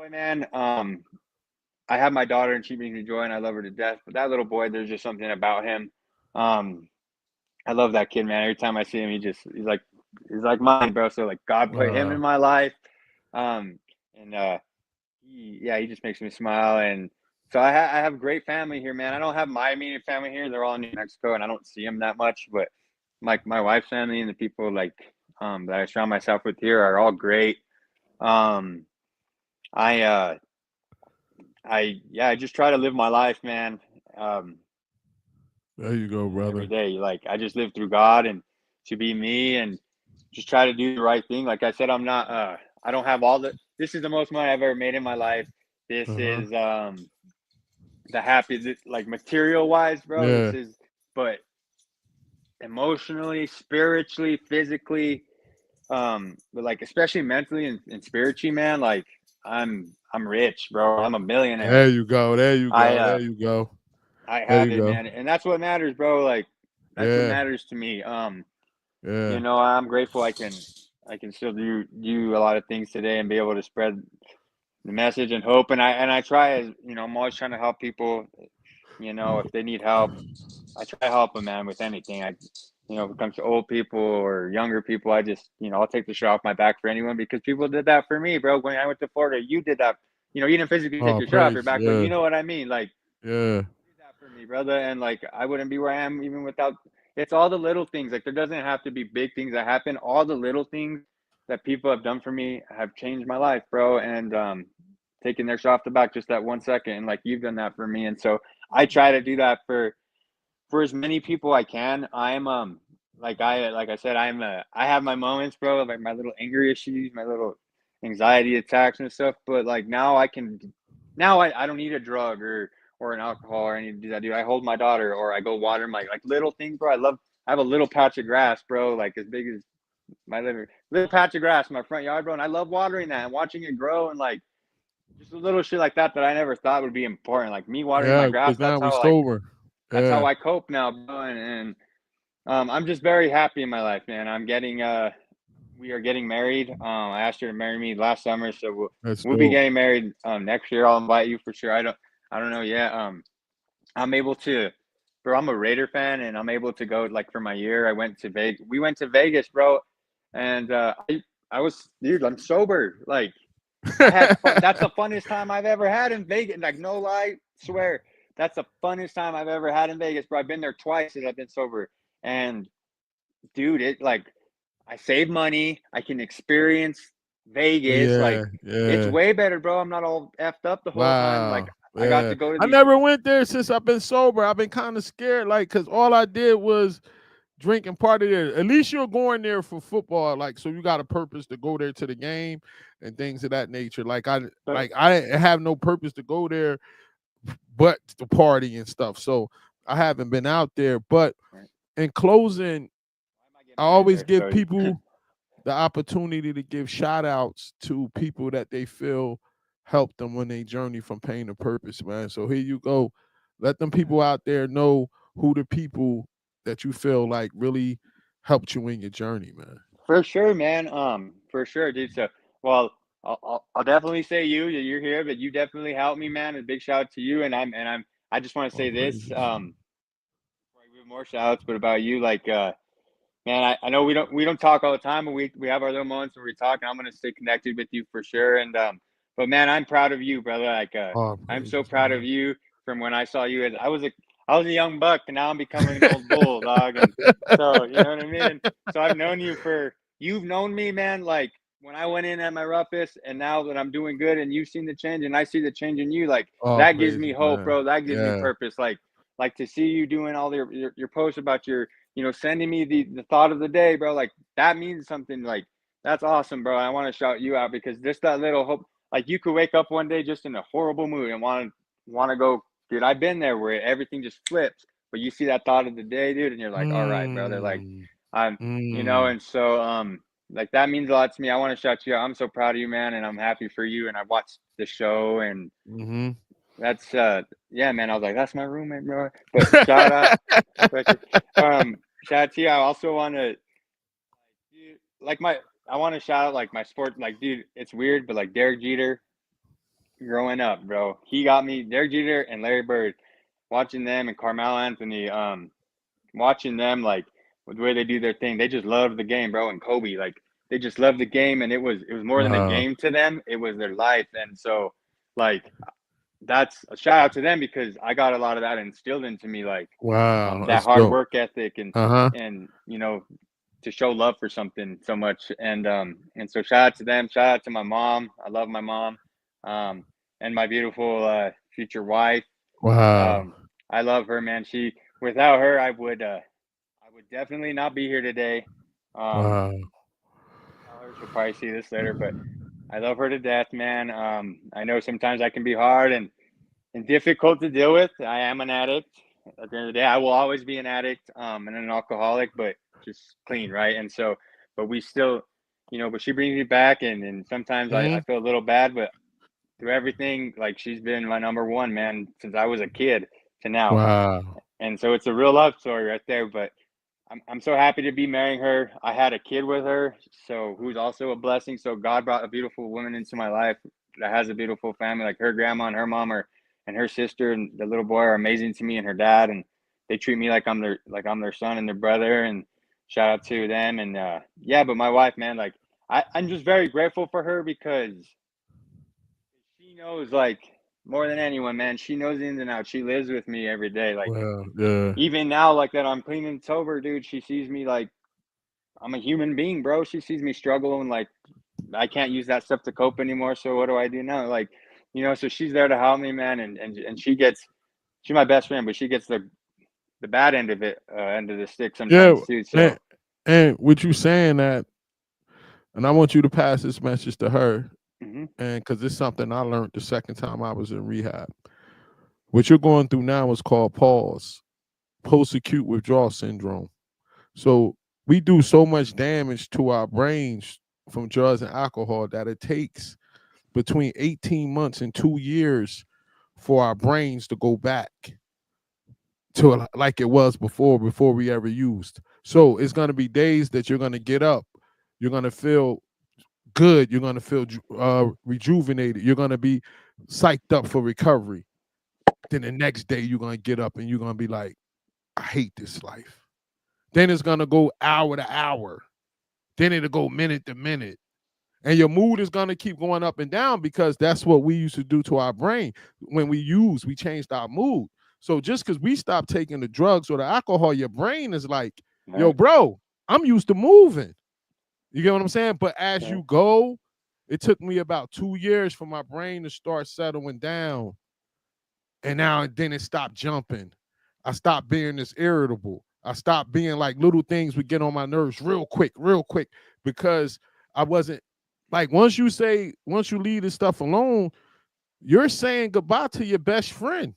man, I have my daughter and she brings me joy and I love her to death. But that little boy, there's just something about him. I love that kid, man. Every time I see him, he's like mine, bro. So like God put him in my life. And he just makes me smile. And so I have great family here, man. I don't have my immediate family here. They're all in New Mexico and I don't see them that much, but my wife's family and the people like that I surround myself with here are all great. Um I I just try to live my life, man. Um There you go, every brother. day. Like I just live through God and to be me and just try to do the right thing. Like I said, I don't have all the this is the most money I've ever made in my life. This Uh-huh. is the happy like material wise, bro. This Yeah. is but emotionally, spiritually, physically, but like especially mentally and spiritually, man, like I'm rich, bro. I'm a millionaire. There you go. There you I go. uh There you go. I There have you it, go. man. And that's what matters, bro. Like that's what Yeah. matters to me. Yeah. I'm grateful I can still do a lot of things today and be able to spread the message and hope and I try as I'm always trying to help people, if they need help. I try to help them, man, with anything. If it comes to old people or younger people, I just, I'll take the shirt off my back for anyone because people did that for me, bro. When I went to Florida, you did that. You didn't physically take Oh, your shirt off your praise. back, but Yeah. you know what I mean. Like, Yeah. you did that for me, brother. And like, I wouldn't be where I am even without. It's all the little things. Like, there doesn't have to be big things that happen. All the little things that people have done for me have changed my life, bro. And taking their shirt off the back just that 1 second, and like you've done that for me. And so I try to do that for as many people I can. I'm like I said, I have my moments, bro, like my little anger issues, my little anxiety attacks and stuff. But like now I don't need a drug or an alcohol or any of that. Do I hold my daughter or I go water my like little things, bro? I have a little patch of grass, bro, like as big as my little patch of grass in my front yard, bro, and I love watering that and watching it grow and like just a little shit like that I never thought would be important. Like me watering my Yeah. grass, Because now we sober. that's how Yeah. I cope now, bro. And I'm just very happy in my life, man. We are getting married. I asked her to marry me last summer, so That's we'll be dope. getting married next year. I'll invite you for sure. I don't know yet. I'm able to, bro. I'm a Raider fan, and I'm able to go like for my year. We went to Vegas, bro, and I was, dude. I'm sober. Like I had fun. That's the funnest time I've ever had in Vegas. Like no lie, swear. That's the funnest time I've ever had in Vegas, bro. I've been there twice since I've been sober, and dude, it like I save money. I can experience Vegas. Like Yeah. it's Yeah. way better, bro. I'm not all effed up the whole time. Like Wow. I got Yeah. to go to I these. never went there since I've been sober. I've been kind of scared, like, because all I did was drink and party there. At least you're going there for football, like, so you got a purpose to go there to the game and things of that nature. But I have no purpose to go there but the party and stuff. So I haven't been out there. But right, in closing, why am I I getting married always there? give So people the opportunity to give shout outs to people that they feel help them when they journey from pain to purpose, man. So here you go. Let them people out there know who the people that you feel like really helped you in your journey, man. for sure, man. For sure, dude. So well. I'll definitely say you're here, but you definitely helped me, man. A big shout out to you, I just want to All say this, praises. before I give more shout outs, but about you, like, man, I know we don't talk all the time, but we have our little moments where we talk, and I'm gonna stay connected with you for sure. And but man, I'm proud of you, brother. Like All I'm so praises, proud of man. you from when I saw you as I was a young buck, and now I'm becoming an old bull, dog. And so you know what I mean. So I've known you've known me, man. Like when I went in at my roughest, and now that I'm doing good, and you've seen the change, and I see the change in you, like All that gives me praises, hope, man. bro. That gives me Yeah. purpose. Like to see you doing all your posts about your sending me the thought of the day, bro. Like that means something. Like that's awesome, bro. I want to shout you out because just that little hope. Like you could wake up one day just in a horrible mood and want to go, dude. I've been there where everything just flips, but you see that thought of the day, dude, and you're like, all right, brother. Like Mm, I'm, mm, and so like that means a lot to me. I want to shout you out. I'm so proud of you, man, and I'm happy for you. And I watched the show, and mm-hmm. that's yeah, man. I was like, that's my roommate, bro. But shout out, but, shout out to you. I also want to like I want to shout out like my sport, like dude, it's weird, but like Derek Jeter, growing up, bro, he got me. Derek Jeter and Larry Bird, watching them and Carmelo Anthony, watching them like with the way they do their thing, they just love the game, bro. And Kobe, like they just love the game, and it was more than a Wow. game to them; it was their life. And so, like that's a shout out to them because I got a lot of that instilled into me, like Wow. that That's hard dope. work ethic Uh-huh. and to show love for something so much. And so shout out to them. Shout out to my mom. I love my mom, and my beautiful future wife. Wow. Um, I love her, man. She without her, I would definitely not be here today. Um, Wow. tell her she'll probably see this later, but I love her to death, man. I know sometimes I can be hard and difficult to deal with. I am an addict. At the end of the day, I will always be an addict and an alcoholic, but just clean, right? And so, but we still, but she brings me back, and sometimes I Mhm. feel a little bad, but through everything, like she's been my number one, man, since I was a kid to now. Wow. And so it's a real love story right there. But I'm so happy to be marrying her. I had a kid with her, so who's also a blessing. So God brought a beautiful woman into my life that has a beautiful family. Like her grandma and her mom are, and her sister and the little boy are amazing to me, and her dad, and they treat me like I'm their son and their brother. And shout out to them. And yeah, but my wife, man, like I'm just very grateful for her because she knows like more than anyone, man. She knows the ins and outs. She lives with me every day. Like Well, yeah. even now, like that I'm clean and sober, dude. She sees me like I'm a human being, bro. She sees me struggle and like I can't use that stuff to cope anymore. So what do I do now? Like, so she's there to help me, man. And she's my best friend, but she gets the bad end of it, end of the stick Yeah. sometimes too. And, So and with you saying that, and I want you to pass this message to her, hmm and because it's something I learned the second time I was in rehab. What you're going through now is called pause, post-acute withdrawal syndrome. So we do so much damage to our brains from drugs and alcohol that it takes between 18 months and 2 years for our brains to go back to like it was before we ever used. So it's going to be days that you're going to get up, you're going to feel good, you're going to feel rejuvenated, you're going to be psyched up for recovery. Then the next day you're going to get up and you're going to be like, I hate this life. Then it's going to go hour to hour, then it'll go minute to minute, and your mood is going to keep going up and down because that's what we used to do to our brain. When we changed our mood. So just because we stopped taking the drugs or the alcohol, your brain is like, yo, right, bro, I'm used to moving. You get what I'm saying? But as right, you go, it took me about 2 years for my brain to start settling down. And now and then it stopped jumping. I stopped being this irritable. I stopped being like little things would get on my nerves real quick, because I wasn't like once you leave this stuff alone, you're saying goodbye to your best friend.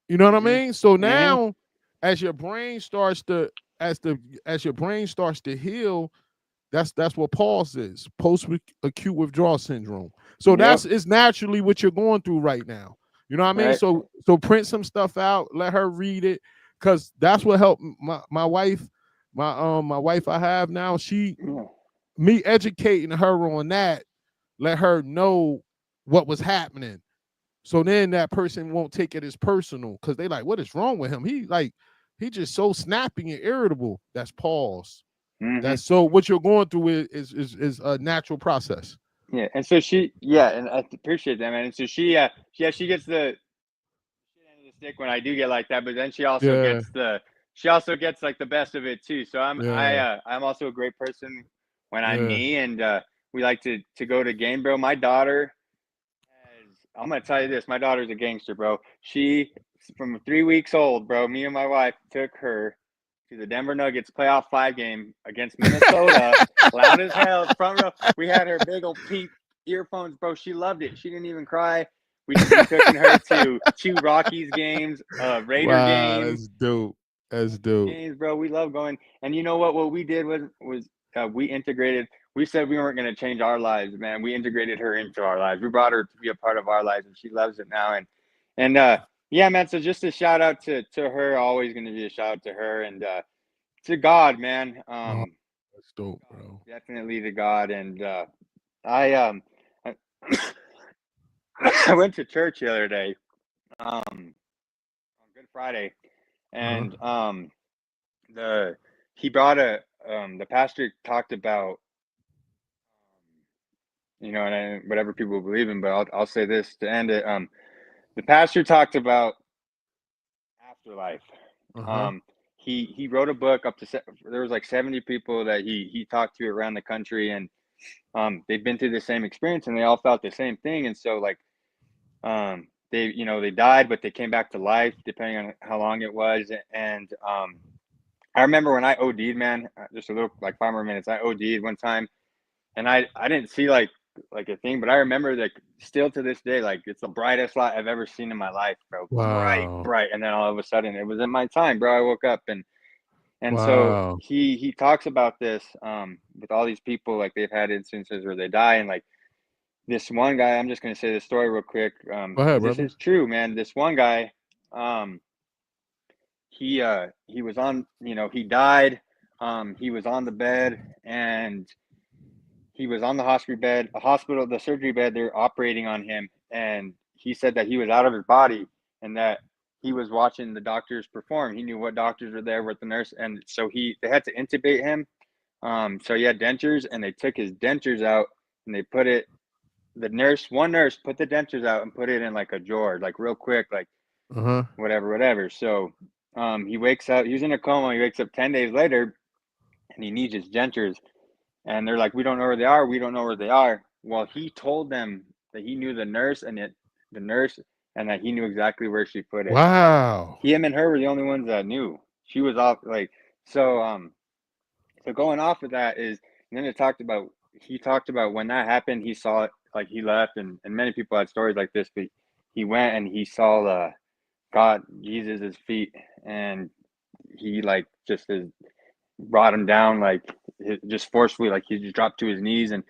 You know what I hmm mean? So hmm now as your brain starts to as your brain starts to heal, that's what pause is, post acute withdrawal syndrome. So yep, that's it's naturally what you're going through right now. You know what I mean? right, So print some stuff out, let her read it, because that's what helped my wife, my wife I have now. She yeah, me educating her on that, let her know what was happening. So then that person won't take it as personal because they like, what is wrong with him? He just so snappy and irritable. That's pause. hmm That's so what you're going through is a natural process. yeah. And so yeah, and I appreciate that, man. And so she gets the shit end of the stick when I do get like that, but then Yeah, she also gets like the best of it too. So yeah, I'm also a great person when I'm yeah. me, and we like to go to game, bro. My daughter I'm gonna tell you this, my daughter's a gangster, bro. She from 3 weeks old, bro. Me and my wife took her to the Denver Nuggets playoff 5 game against Minnesota, loud as hell, front row. We had her big old pink earphones, bro. She loved it. She didn't even cry. We took her to 2 Rockies games, Raider Wow, games, that's dope. That's Vikings dope. games, bro. We love going. And you know what? What we did was we integrated. We said we weren't going to change our lives, man. We integrated her into our lives. We brought her to be a part of our lives, and she loves it now. And yeah, man. So just a shout out to her. Always going to be a shout out to her and to God, man. Oh, That's dope, bro. definitely to God. And I I I went to church the other day, on Good Friday, Uh-huh. and the he brought a the pastor talked about, and whatever people believe in, but I'll say this to end it. The pastor talked about afterlife. Uh-huh. Um, he wrote a book up to there was like 70 people that he talked to around the country, and they've been through the same experience, and they all felt the same thing. And so like they died, but they came back to life depending on how long it was. And I remember when I OD'd, man, just a little like 5 more minutes. I OD'd one time, and I didn't see like a thing, but I remember like still to this day, like it's the brightest light I've ever seen in my life, bro. Bright, Wow. bright, and then all of a sudden it was in my time, bro. I woke up, and so Wow. he talks about this with all these people, like they've had instances where they die, and like this one guy, I'm just gonna say this story real quick, Go ahead, because this brother. is true, man. This one guy, um, he was on, he died. He was on the bed, and he was on the hospital, the surgery bed. They're operating on him, and he said that he was out of his body, and that he was watching the doctors perform. He knew what doctors were there with the nurse, and so they had to intubate him. So he had dentures, and they took his dentures out, and they put it. One nurse put the dentures out and put it in like a drawer, like real quick, like Uh-huh. whatever, whatever. So he wakes up. He was in a coma. He wakes up 10 days later, and he needs his dentures. And they're like, we don't know where they are. We don't know where they are. Well, he told them that he knew the nurse, the nurse, and that he knew exactly where she put it. Wow. Him and her were the only ones that knew. She was off like so. So going off of that is, and then he talked about when that happened. He saw it, like he left, and many people had stories like this, but he went and he saw God, Jesus' feet, and he like just brought him down, like just forcefully, like he just dropped to his knees, and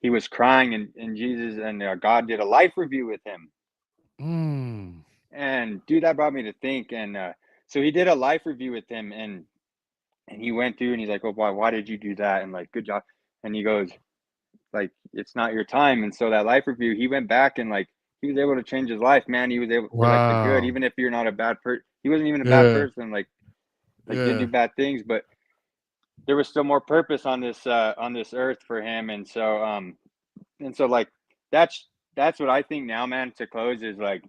he was crying, and Jesus and God did a life review with him. Mm. And dude, that brought me to think. And so he did a life review with him, and he went through, and he's like, "Oh, why did you do that?" And like, "Good job." And he goes, like, "It's not your time." And so that life review, he went back, and like he was able to change his life, man. He was able for like the good, Wow. even if you're not a bad person. He wasn't even a bad Yeah. person, like didn't do Yeah. bad things, but there was still more purpose on this earth for him. And so like that's that's what I think now, man. To close is like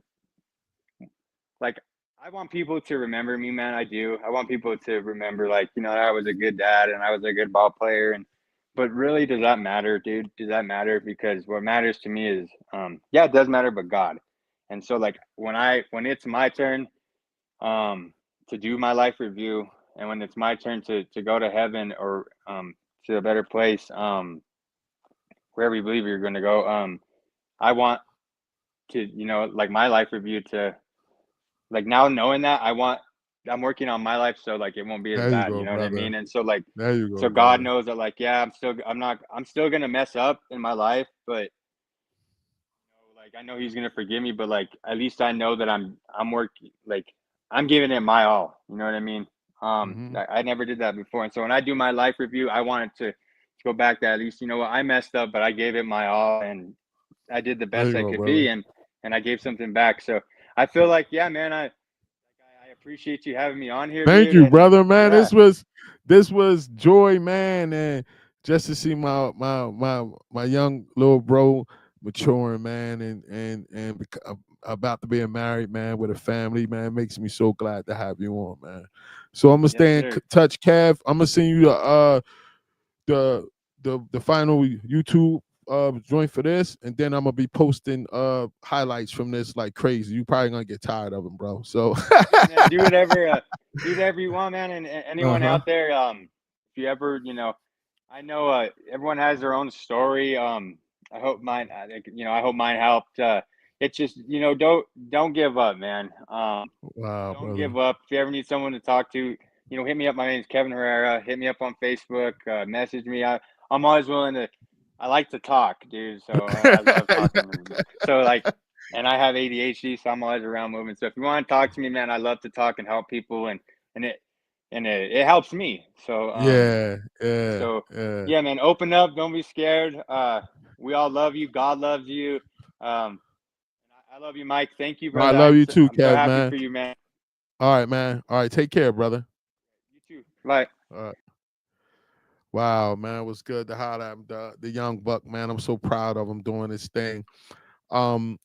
I want people to remember me, man. I do. I want people to remember, like, I was a good dad and I was a good ball player. And but really, does that matter, dude? Does that matter? Because what matters to me is, yeah, it does matter, but God. And so like when it's my turn, um, to do my life review, and when it's my turn to go to heaven, or to a better place, wherever you believe you're going to go, I want to, like my life review to, like, now knowing that, I'm working on my life, so like it won't be as There you bad, go, you know what I brother. mean? And so like, There you so go, God brother. knows that, like, yeah, I'm still gonna mess up in my life, but like I know He's gonna forgive me. But like at least I know that I'm working, like I'm giving it my all. You know what I mean? Mm-hmm. I never did that before, and so when I do my life review, I wanted to go back to, at least, what, I messed up, but I gave it my all, and I did the There best you I go, could brother. be, and I gave something back. So I feel like, yeah, man, I appreciate you having me on here, Thank dude, you, and brother, man. yeah, This was joy, man, and just to see my young little bro maturing, man, and about to be a married man with a family, man, makes me so glad to have you on, man. So I'm gonna yes, stay in sir. touch, Kev. I'm gonna send you the the final YouTube joint for this, and then I'm gonna be posting highlights from this like crazy. You probably gonna get tired of them, bro. So Hey, man, do whatever you want, man, and anyone uh-huh. out there, if you ever, I know everyone has their own story. I hope mine helped. It's just, don't give up, man. Wow, Don't brother. give up. If you ever need someone to talk to, hit me up. My name's Kevin Herrera. Hit me up on Facebook. Message me. I'm always willing to. I like to talk, dude. So I love talking to them. So like, and I have ADHD, so I'm always around moving. So if you want to talk to me, man, I love to talk and help people. And and it helps me. So Yeah, yeah, so yeah. yeah, man, open up, don't be scared. We all love you. God loves you. I love you, Mike. Thank you, I brother. love you too, I'm so Kev, happy man. for you, man. All right, man. All right, take care, brother. You too. Bye. All right. Wow, man, it was good to holler at him, the young buck, man. I'm so proud of him doing his thing. Um,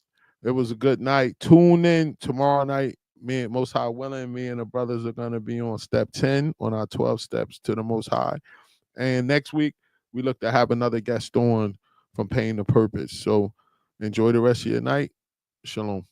it was a good night. Tune in tomorrow night. Me and Most High willing, me and the brothers are gonna be on step 10 on our 12 steps to the Most High. And next week we look to have another guest on from Pain to Purpose. So enjoy the rest of your night. Shalom.